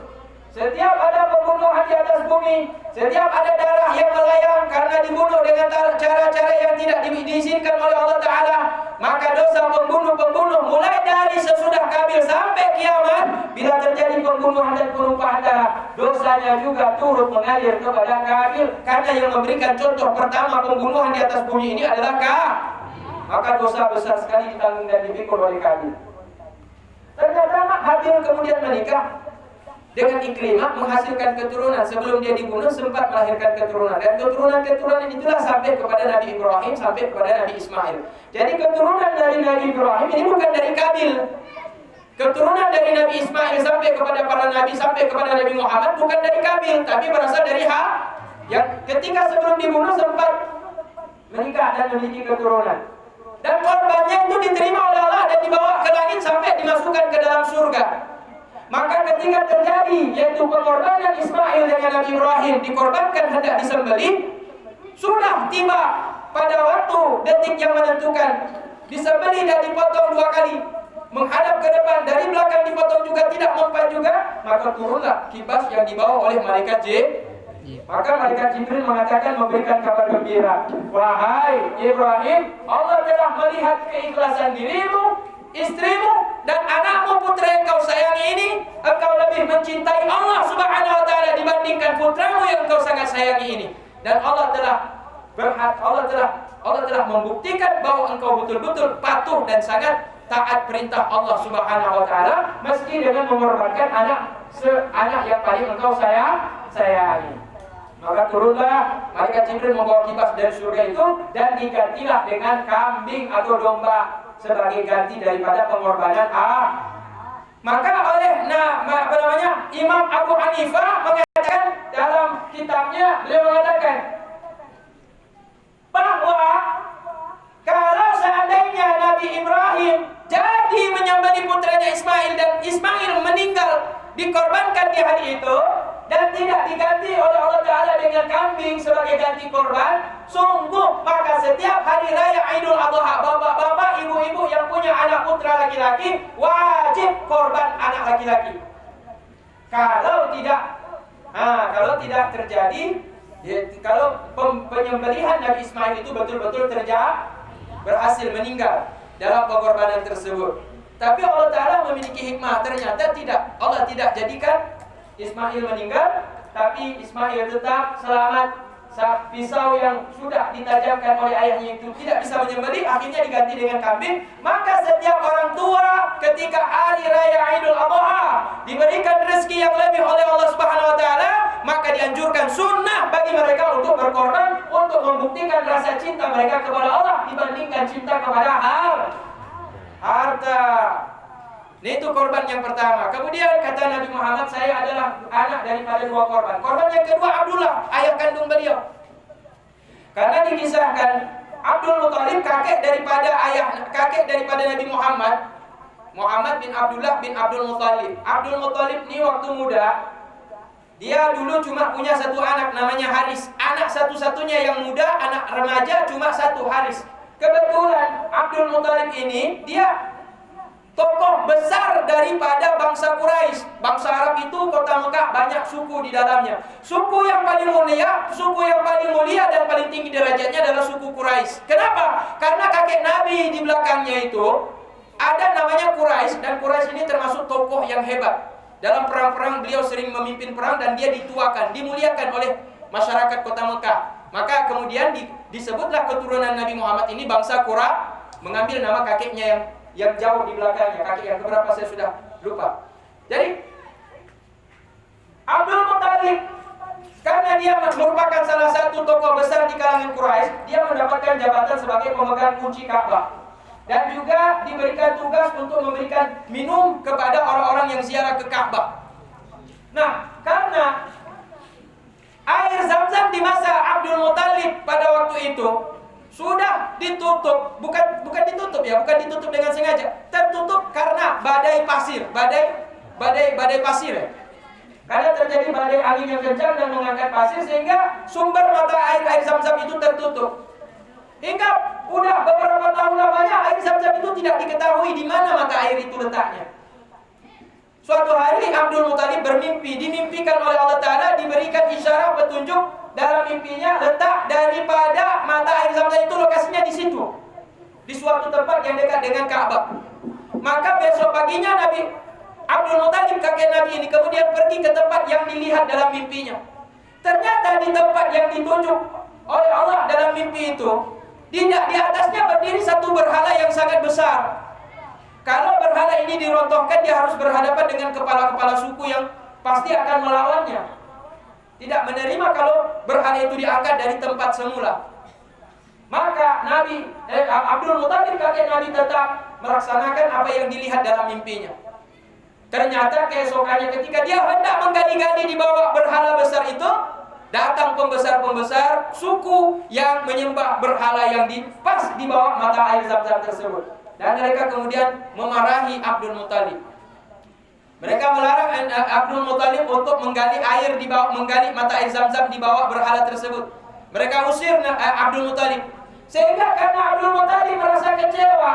Setiap ada pembunuhan di atas bumi, setiap ada darah yang melayang karena dibunuh dengan cara-cara yang tidak diizinkan oleh Allah Ta'ala, maka dosa pembunuh-pembunuh mulai dari sesudah Kabil sampai kiamat, bila terjadi pembunuhan dan penumpahan darah, dosanya juga turut mengalir kepada Kabil, karena yang memberikan contoh pertama pembunuhan di atas bumi ini adalah maka dosa besar sekali ditanggung dan dipikul oleh Kabil. Ternyata Habil kemudian menikah dengan Ikrimah, menghasilkan keturunan. Sebelum dia dibunuh sempat melahirkan keturunan, dan keturunan itulah sampai kepada Nabi Ibrahim, sampai kepada Nabi Ismail. Jadi keturunan dari Nabi Ibrahim ini bukan dari Kabil. Keturunan dari Nabi Ismail sampai kepada para nabi, sampai kepada Nabi Muhammad bukan dari Kabil, tapi berasal dari yang ketika sebelum dibunuh sempat menikah dan memiliki keturunan. Dan korbannya itu diterima oleh Allah dan dibawa ke langit sampai dimasukkan ke dalam surga. Maka ketika terjadi yaitu pengorbanan Ismail dengan Nabi Ibrahim, dikorbankan hendak disembelih, sudah tiba pada waktu detik yang menentukan, disembelih dan dipotong 2 kali, menghadap ke depan, dari belakang dipotong juga, tidak mempan juga, maka turunlah kibas yang dibawa oleh malaikat Maka malaikat Jibril mengatakan, memberikan kabar gembira, wahai Ibrahim, Allah telah melihat keikhlasan dirimu, istrimu, dan anakmu, putra yang kau sayangi ini. Engkau lebih mencintai Allah Subhanahu wa Ta'ala dibandingkan putramu yang kau sangat sayangi ini. Dan Allah telah membuktikan bahwa engkau betul-betul patuh dan sangat taat perintah Allah Subhanahu wa Ta'ala, meski dengan mengorbankan anak yang paling engkau sayangi. Maka turunlah malaikat Jibril membawa kibas dari surga itu, dan digantilah dengan kambing atau domba sebagai ganti daripada pengorbanan Maka oleh Imam Abu Hanifah mengatakan dalam kitabnya, beliau mengatakan bahwa kalau seandainya Nabi Ibrahim jadi menyembelih putranya Ismail dan Ismail meninggal dikorbankan di hari itu dan tidak diganti oleh Allah Ta'ala dengan kambing sebagai ganti korban, sungguh maka setiap hari raya Idul Adha, bapak-bapak, ibu-ibu yang punya anak putra laki-laki wajib korban anak laki-laki. Kalau tidak terjadi, kalau penyembelihan Nabi Ismail itu betul-betul berhasil meninggal dalam pengorbanan tersebut. Tapi Allah Ta'ala memiliki hikmah, ternyata tidak. Allah tidak jadikan Ismail meninggal, tapi Ismail tetap selamat. Pisau yang sudah ditajamkan oleh ayahnya itu tidak bisa menyembelih, akhirnya diganti dengan kambing. Maka setiap orang tua ketika hari raya Idul Adha diberikan rezeki yang lebih oleh Allah Subhanahu wa Ta'ala, maka dianjurkan sunnah bagi mereka untuk berkorban, untuk membuktikan rasa cinta mereka kepada Allah dibandingkan cinta kepada harta. Itu korban yang pertama. Kemudian kata Nabi Muhammad, saya adalah anak daripada 2 korban. Korban yang kedua Abdullah, ayah kandung beliau. Karena dikisahkan Abdul Muthalib kakek daripada Nabi Muhammad, Muhammad bin Abdullah bin Abdul Muthalib. Abdul Muthalib ini waktu muda, dia dulu cuma punya 1 anak namanya Haris. Anak satu-satunya yang muda, anak remaja cuma 1, Haris. Kebetulan Abdul Muthalib ini dia tokoh besar daripada bangsa Quraisy. Bangsa Arab itu kota Mekah banyak suku di dalamnya. Suku yang paling mulia dan paling tinggi derajatnya adalah suku Quraisy. Kenapa? Karena kakek Nabi di belakangnya itu ada namanya Quraisy, dan Quraisy ini termasuk tokoh yang hebat. Dalam perang-perang beliau sering memimpin perang dan dia dituakan, dimuliakan oleh masyarakat kota Mekah. Maka kemudian disebutlah keturunan Nabi Muhammad ini bangsa Quraisy, mengambil nama kakeknya yang jauh di belakangnya, kakek yang keberapa saya sudah lupa. Jadi Abdul Muthalib, karena dia merupakan salah satu tokoh besar di kalangan Quraisy, dia mendapatkan jabatan sebagai pemegang kunci Ka'bah, dan juga diberikan tugas untuk memberikan minum kepada orang-orang yang ziarah ke Ka'bah. Nah, karena air Zam-Zam di masa Abdul Muthalib pada waktu itu sudah ditutup, bukan ditutup dengan sengaja, tertutup karena badai pasir, badai pasir ya. Karena terjadi badai angin yang kencang dan mengangkat pasir, sehingga sumber mata air Zam-Zam itu tertutup. Hingga udah beberapa tahun lamanya air Zam-Zam itu tidak diketahui di mana mata air itu letaknya. Suatu hari Abdul Muthalib bermimpi, dimimpikan oleh Allah Ta'ala, diberikan isyarat petunjuk dalam mimpinya, letak daripada mata air Zam-Zam itu lokasinya di situ, di suatu tempat yang dekat dengan Ka'bah. Maka besok paginya Nabi Abdul Muthalib, kakek Nabi ini, kemudian pergi ke tempat yang dilihat dalam mimpinya. Ternyata di tempat yang ditunjuk oleh Allah dalam mimpi itu, di atasnya berdiri satu berhala yang sangat besar. Kalau berhala ini dirontohkan, dia harus berhadapan dengan kepala-kepala suku yang pasti akan melawannya. Tidak menerima kalau berhala itu diangkat dari tempat semula. Maka Abdul Muthalib, kakek Nabi, tetap melaksanakan apa yang dilihat dalam mimpinya. Ternyata keesokannya ketika dia hendak menggali-gali di bawah berhala besar itu, datang pembesar-pembesar suku yang menyembah berhala yang pas di bawah mata air Zam-Zam tersebut. Dan mereka kemudian memarahi Abdul Muthalib. Mereka melarang Abdul Muthalib untuk menggali air di bawah, menggali mata air Zam-Zam di bawah berhala tersebut. Mereka usir Abdul Muthalib. Sehingga karena Abdul Muthalib merasa kecewa,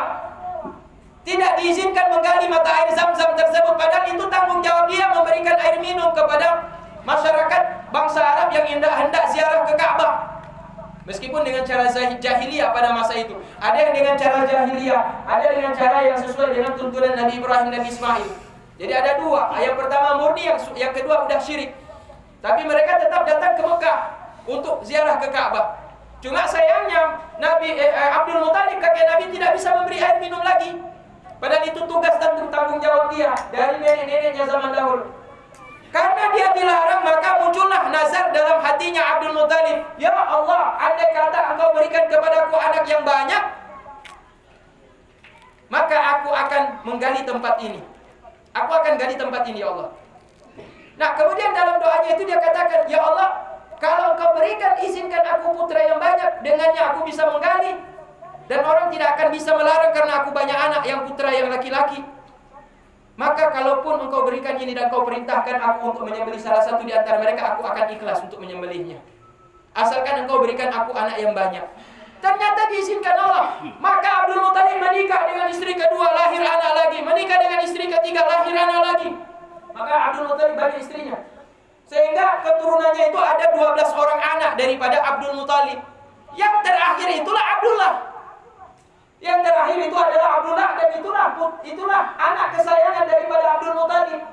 tidak diizinkan menggali mata air Zam-Zam tersebut, padahal itu tanggung jawab dia memberikan air minum kepada masyarakat bangsa Arab yang hendak ziarah ke Ka'bah. Meskipun dengan cara jahiliyah pada masa itu. Ada yang dengan cara jahiliyah, ada dengan cara yang sesuai dengan tuntunan Nabi Ibrahim dan Ismail. Jadi ada dua. Yang pertama murni, yang kedua udah syirik. Tapi mereka tetap datang ke Mekah untuk ziarah ke Ka'bah. Cuma sayangnya Abdul Muthalib, kakek Nabi, tidak bisa memberi air minum lagi. Padahal itu tugas dan tanggung jawab dia dari nenek-neneknya zaman dahulu. Karena dia dilarang, maka muncullah nazar dalam hatinya Abdul Muthalib. Ya Allah, andai kata Engkau berikan kepadaku anak yang banyak, maka aku akan menggali tempat ini. Aku akan gali tempat ini, ya Allah. Nah, kemudian dalam doanya itu dia katakan, Ya Allah, kalau Engkau berikan, izinkan aku putra yang banyak, dengannya aku bisa menggali. Dan orang tidak akan bisa melarang karena aku banyak anak yang putra yang laki-laki. Maka kalaupun Engkau berikan ini dan Engkau perintahkan aku untuk menyembelih salah satu di antara mereka, aku akan ikhlas untuk menyembelihnya. Asalkan Engkau berikan aku anak yang banyak. Ternyata diizinkan Allah. Maka Abdul Muthalib menikah dengan istri kedua, lahir anak lagi. Menikah dengan istri ketiga, lahir anak lagi. Maka Abdul Muthalib banyak istrinya. Sehingga keturunannya itu ada 12 orang anak daripada Abdul Muthalib. Yang terakhir itulah Abdullah. Yang terakhir itu adalah Abdullah, dan itulah anak kesayangan daripada Abdul Muthalib.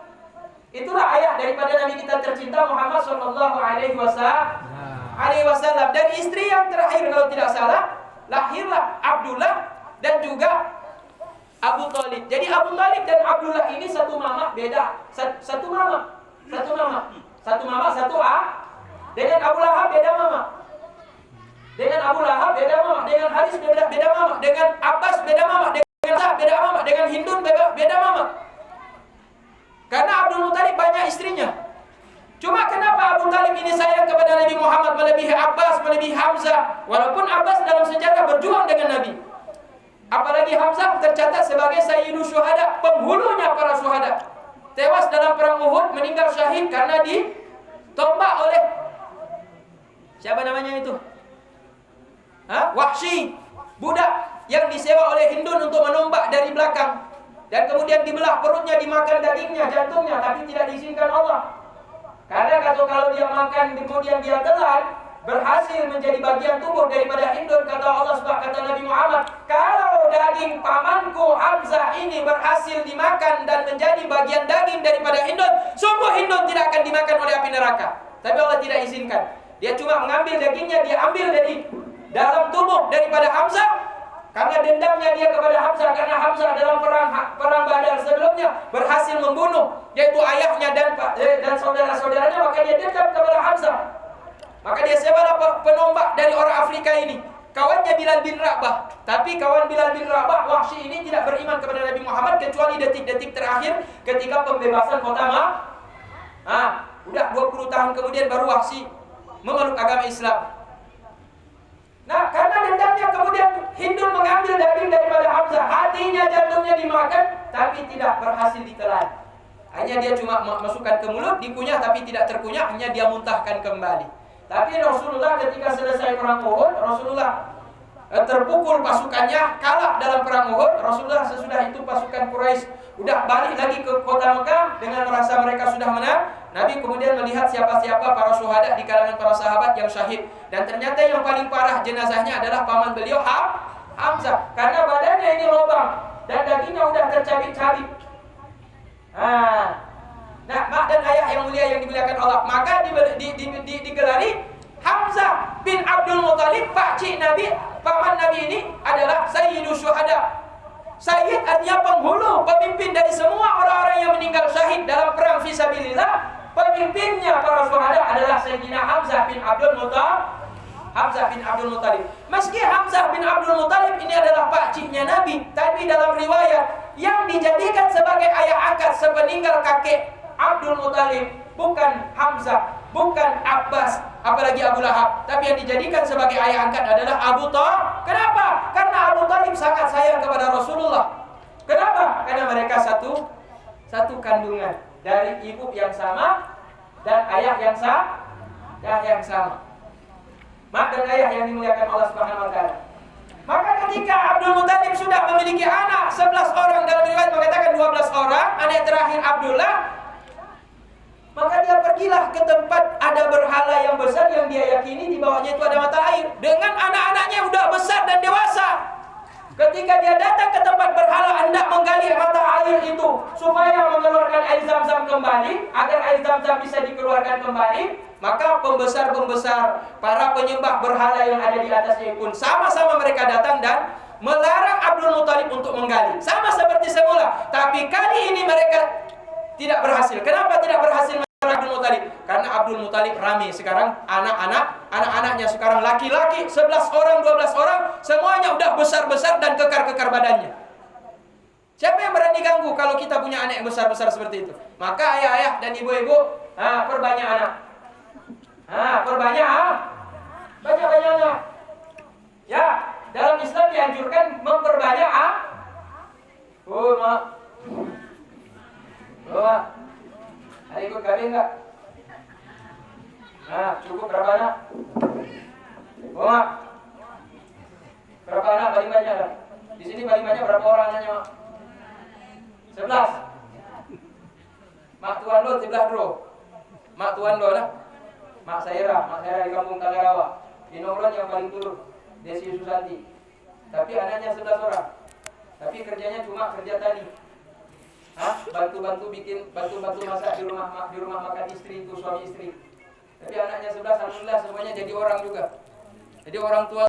Itulah ayah daripada Nabi kita tercinta Muhammad sallallahu alaihi wasallam. Dan istri yang terakhir kalau tidak salah, lahirlah Abdullah dan juga Abu Thalib. Jadi Abu Thalib dan Abdullah ini satu mama beda. Satu mama. Dengan Abu Lahab beda mama. Dengan Abu Lahab beda mama, dengan Haris beda mama, dengan Abbas beda mama, dengan Sa'ad beda mama, dengan Hindun beda mama. Karena Abdul Muthalib banyak istrinya. Cuma kenapa Abu Thalib ini sayang kepada Nabi Muhammad melebihi Abbas, melebihi Hamzah? Walaupun Abbas dalam sejarah berjuang dengan Nabi. Apalagi Hamzah tercatat sebagai Sayyidu Syuhada, penghulunya para syuhada. Tewas dalam perang Uhud, meninggal syahid karena ditombak oleh siapa namanya itu? Wahsy, budak yang disewa oleh Hindun untuk menombak dari belakang. Dan kemudian dibelah perutnya, dimakan dagingnya, jantungnya, tapi tidak diizinkan Allah. Karena kalau dia makan kemudian dia telan, berhasil menjadi bagian tubuh daripada Hindun. Kata Allah subhanahu, kata Nabi Muhammad, kalau daging pamanku Hamzah ini berhasil dimakan dan menjadi bagian daging daripada Hindun, sungguh Hindun tidak akan dimakan oleh api neraka. Tapi Allah tidak izinkan. Dia cuma mengambil dagingnya, dia ambil dari dalam tubuh daripada Hamzah, karena dendamnya dia kepada Hamzah, karena Hamzah dalam perang Badar sebelumnya berhasil membunuh yaitu ayahnya dan saudara-saudaranya, maka dia dendam kepada Hamzah. Maka dia sewalah penombak dari orang Afrika ini, kawannya Bilal bin Rabah. Tapi kawan Bilal bin Rabah, Wahsy ini, tidak beriman kepada Nabi Muhammad kecuali detik-detik terakhir ketika pembebasan kota udah 20 tahun kemudian baru Wahsy memeluk agama Islam. Nah, karena dendamnya kemudian Hindun mengambil daging daripada Hamzah, hatinya, jantungnya dimakan, tapi tidak berhasil ditelan. Hanya dia cuma masukkan ke mulut, dikunyah tapi tidak terkunyah, hanya dia muntahkan kembali. Tapi Rasulullah ketika selesai perang Uhud, Rasulullah terpukul pasukannya, kalah dalam perang Uhud. Rasulullah sesudah itu pasukan Quraisy udah balik lagi ke kota Mekah dengan merasa mereka sudah menang. Nabi kemudian melihat siapa-siapa para syuhada di kalangan para sahabat yang syahid, dan ternyata yang paling parah jenazahnya adalah paman beliau Hamzah, karena badannya ini lubang dan dagingnya udah tercabik-cabik. Nah, mak dan ayah yang mulia yang dimuliakan Allah, maka digelari Hamzah bin Abdul Muthalib, pakcik Nabi, paman Nabi ini adalah Sayyidus Syuhada. Sayyid artinya penghulu, pemimpin dari semua orang-orang yang meninggal syahid dalam perang fisabilillah. Pemimpinnya para syuhada adalah Sayyidina Hamzah bin Abdul Muthalib. Meski Hamzah bin Abdul Muthalib ini adalah pakciknya Nabi, tapi dalam riwayat yang dijadikan sebagai ayah angkat sepeninggal kakek Abdul Muthalib bukan Hamzah, bukan Abbas, apalagi Abu Lahab, tapi yang dijadikan sebagai ayah angkat adalah Abu Thalib. Kenapa? Karena Abu Thalib sangat sayang kepada Rasulullah. Kenapa? Karena mereka satu kandungan, dari ibu yang sama dan ayah yang sama. Mak dan ayah yang dimuliakan Allah Subhanahu wa taala. Maka ketika Abdul Muthalib sudah memiliki anak 11 orang, dalam riwayat mengatakan 12 orang, anak terakhir Abdullah, maka dia pergilah ke tempat ada berhala yang besar yang dia yakini di bawahnya itu ada mata air. Dengan anak-anaknya udah besar dan dewasa. Ketika dia datang ke tempat berhala hendak menggali mata air itu supaya mengeluarkan air Zam-Zam kembali, agar air Zam-Zam bisa dikeluarkan kembali, maka pembesar-pembesar para penyembah berhala yang ada di atasnya pun sama-sama mereka datang dan melarang Abdul Muthalib untuk menggali. Sama seperti semula, tapi kali ini mereka tidak berhasil. Kenapa tidak berhasil Abdul Muthalib? Karena Abdul Muthalib rame sekarang, anak-anaknya sekarang laki-laki 11 orang, 12 orang, semuanya udah besar-besar dan kekar-kekar badannya. Siapa yang berani ganggu kalau kita punya anak yang besar-besar seperti itu? Maka ayah-ayah dan ibu-ibu, perbanyak anak. Banyak anak. Ya, dalam Islam dianjurkan memperbanyak Mak. Ada ikut kami enggak? Cukup berapa anak? Mak. Berapa anak paling banyak? Di sini paling banyak berapa orang anaknya, Mak? 11. Mak tuan lo 11 bro. Mak tuan lo lah. Mak Saira di kampung Tagarawa. Di Nongron yang paling turun, Desi Susanti. Tapi anaknya 11 orang. Tapi kerjanya cuma kerja tani. Bantu-bantu masak di rumah makan istri itu, suami istri. Tapi anaknya 11 alhamdulillah semuanya jadi orang juga. Jadi orang tua